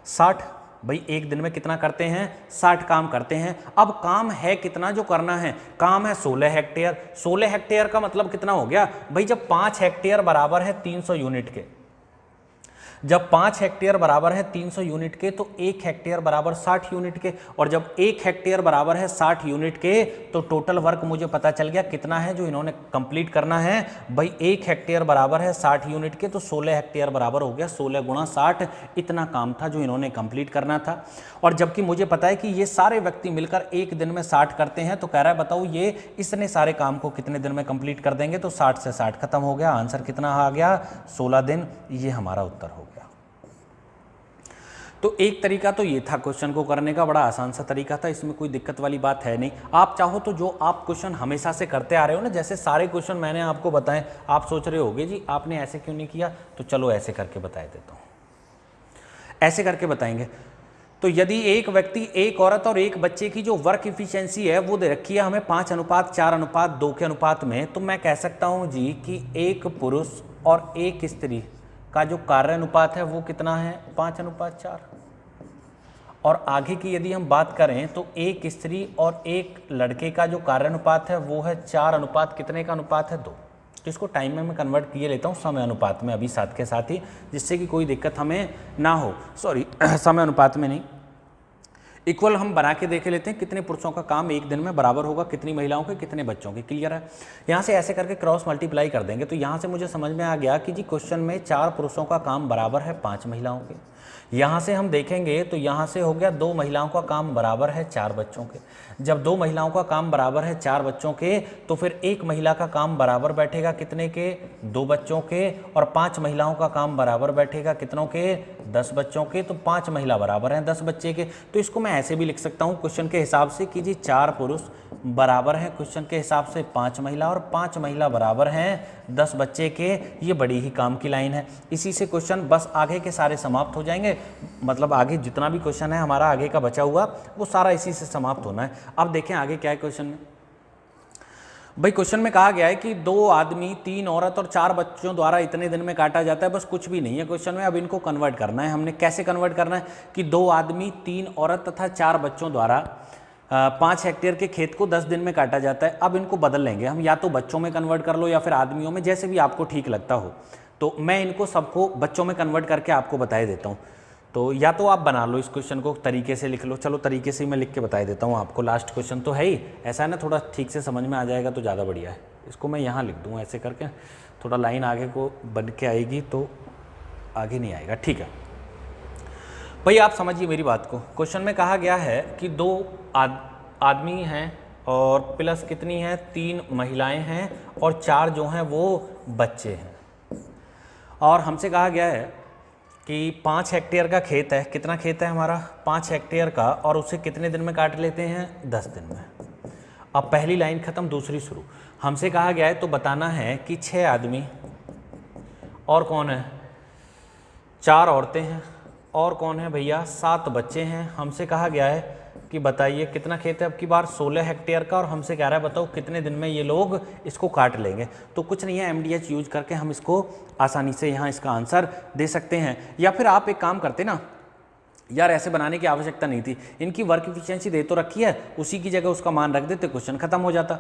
60। भाई एक दिन में कितना करते हैं? 60 काम करते हैं। अब काम है कितना जो करना है? काम है 16 हेक्टेयर। 16 हेक्टेयर का मतलब कितना हो गया? भाई जब 5 हेक्टेयर बराबर है 300 यूनिट के, जब 5 हेक्टेयर बराबर है 300 यूनिट के, तो 1 हेक्टेयर बराबर 60 यूनिट के, और जब 1 हेक्टेयर बराबर है 60 यूनिट के, तो टोटल वर्क मुझे पता चल गया कितना है जो इन्होंने कंप्लीट करना है। भाई 1 हेक्टेयर बराबर है 60 यूनिट के, तो 16 हेक्टेयर बराबर हो गया 16 गुणा 60। इतना काम था जो इन्होंने कंप्लीट करना था। और जबकि मुझे पता है कि ये सारे व्यक्ति मिलकर एक दिन में 60 करते हैं, तो कह रहा है बताओ ये इसने सारे काम को कितने दिन में कंप्लीट कर देंगे? तो 60 से 60 खत्म हो गया। आंसर कितना आ गया? 16 दिन। ये हमारा उत्तर हो गया। तो एक तरीका तो ये था क्वेश्चन को करने का, बड़ा आसान सा तरीका था, इसमें कोई दिक्कत वाली बात है नहीं। आप चाहो तो जो आप क्वेश्चन हमेशा से करते आ रहे हो ना, जैसे सारे क्वेश्चन मैंने आपको बताए, आप सोच रहे होगे जी आपने ऐसे क्यों नहीं किया, तो चलो ऐसे करके बता देता हूँ। ऐसे करके बताएंगे। तो यदि एक व्यक्ति, एक औरत और एक बच्चे की जो वर्क इफिशिएंसी है वो दे रखी है हमें 5:4:2 के अनुपात में, तो मैं कह सकता हूँ जी कि एक पुरुष और एक स्त्री का जो कार्य अनुपात है वो कितना है? 5:4। और आगे की यदि हम बात करें तो एक स्त्री और एक लड़के का जो कार्य अनुपात है वो है 4 अनुपात कितने का अनुपात है? 2। तो इसको टाइम में मैं कन्वर्ट किए लेता हूँ समय अनुपात में अभी साथ के साथ ही, जिससे कि कोई दिक्कत हमें ना हो। सॉरी समय अनुपात में नहीं, इक्वल हम बना के देख लेते हैं कितने पुरुषों का काम एक दिन में बराबर होगा कितनी महिलाओं के, कितने बच्चों के। क्लियर है? यहाँ से ऐसे करके क्रॉस मल्टीप्लाई कर देंगे। तो यहाँ से मुझे समझ में आ गया कि जी क्वेश्चन में 4 पुरुषों का काम बराबर है 5 महिलाओं के। यहाँ से हम देखेंगे तो यहाँ से हो गया 2 महिलाओं का काम बराबर है 4 बच्चों के। जब 2 महिलाओं का काम बराबर है 4 बच्चों के, तो फिर एक महिला का काम बराबर बैठेगा कितने के? 2 बच्चों के। और 5 महिलाओं का काम बराबर बैठेगा कितनों के? 10 बच्चों के। तो 5 महिला बराबर हैं 10 बच्चे के। तो इसको मैं ऐसे भी लिख सकता हूँ क्वेश्चन के हिसाब से कि जी 4 पुरुष बराबर हैं क्वेश्चन के हिसाब से 5 महिला, और 5 महिला बराबर हैं 10 बच्चे के। ये बड़ी ही काम की लाइन है। इसी से क्वेश्चन बस आगे के सारे समाप्त हो जाएंगे, मतलब आगे जितना भी क्वेश्चन है हमारा आगे का बचा हुआ वो सारा इसी से समाप्त होना है। अब देखें आगे क्या है क्वेश्चन में। भाई क्वेश्चन में कहा गया है कि 2 आदमी 3 औरत और 4 बच्चों द्वारा इतने दिन में काटा जाता है। बस कुछ भी नहीं है क्वेश्चन में। अब इनको कन्वर्ट करना है हमने। कैसे कन्वर्ट करना है कि 2 आदमी 3 औरत तथा 4 बच्चों द्वारा 5 हेक्टेयर के खेत को 10 दिन में काटा जाता है। अब इनको बदल लेंगे हम, या तो बच्चों में कन्वर्ट कर लो या फिर आदमियों में, जैसे भी आपको ठीक लगता हो। तो मैं इनको सबको बच्चों में कन्वर्ट करके आपको बता देता हूँ। तो या तो आप बना लो इस क्वेश्चन को, तरीके से लिख लो। चलो तरीके से ही मैं लिख के बता देता हूँ आपको। लास्ट क्वेश्चन तो है ही, ऐसा है ना, थोड़ा ठीक से समझ में आ जाएगा तो ज़्यादा बढ़िया है। इसको मैं यहाँ लिख दूँ ऐसे करके, थोड़ा लाइन आगे को बन के आएगी तो आगे नहीं आएगा। ठीक है भाई, आप समझिए मेरी बात को। क्वेश्चन में कहा गया है कि 2 आदमी हैं और प्लस कितनी हैं? 3 महिलाएं हैं और 4 जो हैं वो बच्चे हैं। और हमसे कहा गया है कि 5 हेक्टेयर का खेत है। कितना खेत है हमारा? 5 हेक्टेयर का, और उसे कितने दिन में काट लेते हैं? 10 दिन में। अब पहली लाइन खत्म, दूसरी शुरू। हमसे कहा गया है तो बताना है कि 6 आदमी और कौन है, 4 औरतें हैं और कौन है भैया, 7 बच्चे हैं। हमसे कहा गया है कि बताइए कितना खेत है, अब की बार 16 हेक्टेयर का, और हमसे कह रहा है बताओ कितने दिन में ये लोग इसको काट लेंगे। तो कुछ नहीं है, MDH यूज करके हम इसको आसानी से यहाँ इसका आंसर दे सकते हैं। या फिर आप एक काम करते ना यार, ऐसे बनाने की आवश्यकता नहीं थी, इनकी वर्क एफिशिएंसी दे तो रखी है, उसी की जगह उसका मान रख देते, क्वेश्चन खत्म हो जाता।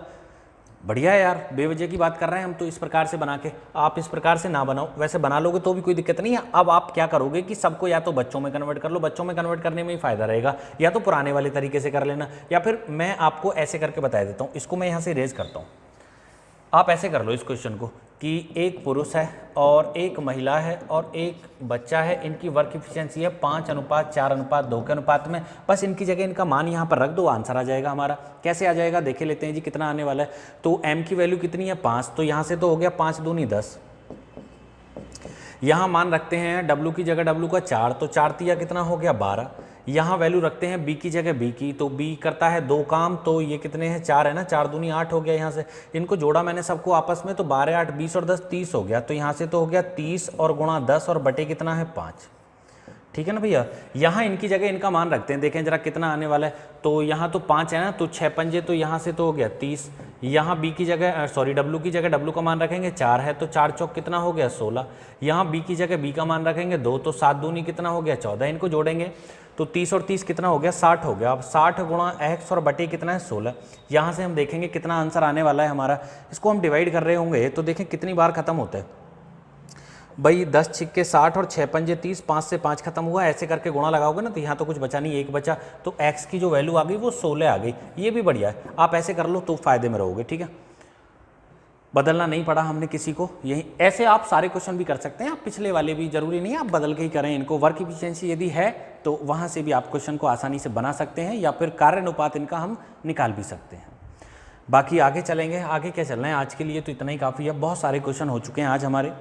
बढ़िया है यार, बेवजह की बात कर रहे हैं हम तो इस प्रकार से बना के। आप इस प्रकार से ना बनाओ, वैसे बना लोगे तो भी कोई दिक्कत नहीं है। अब आप क्या करोगे कि सबको या तो बच्चों में कन्वर्ट कर लो, बच्चों में कन्वर्ट करने में ही फायदा रहेगा, या तो पुराने वाले तरीके से कर लेना, या फिर मैं आपको ऐसे करके बता देता हूँ। इसको मैं यहाँ से रेज करता हूँ, आप ऐसे कर लो इस क्वेश्चन को कि एक पुरुष है और एक महिला है और एक बच्चा है, इनकी वर्क एफिशिएंसी है 5:4:2 के अनुपात में। बस इनकी जगह इनका मान यहाँ पर रख दो, आंसर आ जाएगा हमारा। कैसे आ जाएगा देखे लेते हैं जी, कितना आने वाला है। तो m की वैल्यू कितनी है 5, तो यहाँ से तो हो गया 5 दूनी 10। यहाँ मान रखते हैं w की जगह w का 4, तो 4 तिया कितना हो गया 12। यहाँ वैल्यू रखते हैं b की जगह b की, तो b करता है 2 काम, तो ये कितने हैं 4 है ना, 4 दूनी 8 हो गया। यहाँ से इनको जोड़ा मैंने सबको आपस में, तो 12 8 20 और 10 30 हो गया। तो यहाँ से तो हो गया 30 और गुणा 10 और बटे कितना है 5। ठीक है ना भैया। यहाँ इनकी जगह इनका मान रखते हैं, देखें जरा कितना आने वाला है। तो यहाँ तो 5 है ना, तो 6 पंजे, तो यहाँ से तो हो गया 30। यहाँ b की जगह w की जगह w का मान रखेंगे 4 है, तो 4 चौक कितना हो गया 16। यहाँ b की जगह b का मान रखेंगे 2, तो 7 दूनी कितना हो गया 14। इनको जोड़ेंगे तो 30 और 30 कितना हो गया 60 हो गया। अब 60 गुणा x और बटे कितना है 16। यहाँ से हम देखेंगे कितना आंसर आने वाला है हमारा। इसको हम डिवाइड कर रहे होंगे तो देखें कितनी बार खत्म होता है भाई, 10 छिक्के 60 और 6 पंजे 30, 5 से 5 खत्म हुआ। ऐसे करके गुणा लगाओगे ना तो यहाँ तो कुछ बचा नहीं, एक बचा, तो x की जो वैल्यू आ गई वो 16 आ गई। ये भी बढ़िया है, आप ऐसे कर लो तो फायदे में रहोगे। ठीक है, बदलना नहीं पड़ा हमने किसी को। यही ऐसे आप सारे क्वेश्चन भी कर सकते हैं, आप पिछले वाले भी, जरूरी नहीं है आप बदल के ही करें इनको। वर्क एफिशिएंसी यदि है तो वहाँ से भी आप क्वेश्चन को आसानी से बना सकते हैं, या फिर कार्य अनुपात इनका हम निकाल भी सकते हैं। बाकी आगे चलेंगे, आगे क्या चलना है, आज के लिए तो इतना ही काफ़ी है। बहुत सारे क्वेश्चन हो चुके हैं आज हमारे,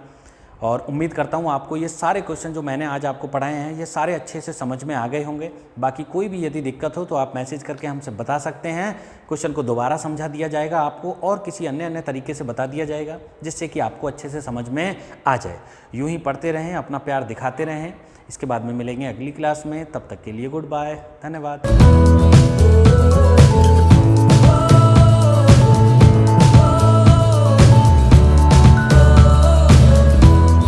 और उम्मीद करता हूँ आपको ये सारे क्वेश्चन जो मैंने आज आपको पढ़ाए हैं ये सारे अच्छे से समझ में आ गए होंगे। बाकी कोई भी यदि दिक्कत हो तो आप मैसेज करके हमसे बता सकते हैं, क्वेश्चन को दोबारा समझा दिया जाएगा आपको, और किसी अन्य तरीके से बता दिया जाएगा जिससे कि आपको अच्छे से समझ में आ जाए। यूँ ही पढ़ते रहें, अपना प्यार दिखाते रहें। इसके बाद में मिलेंगे अगली क्लास में, तब तक के लिए गुड बाय, धन्यवाद।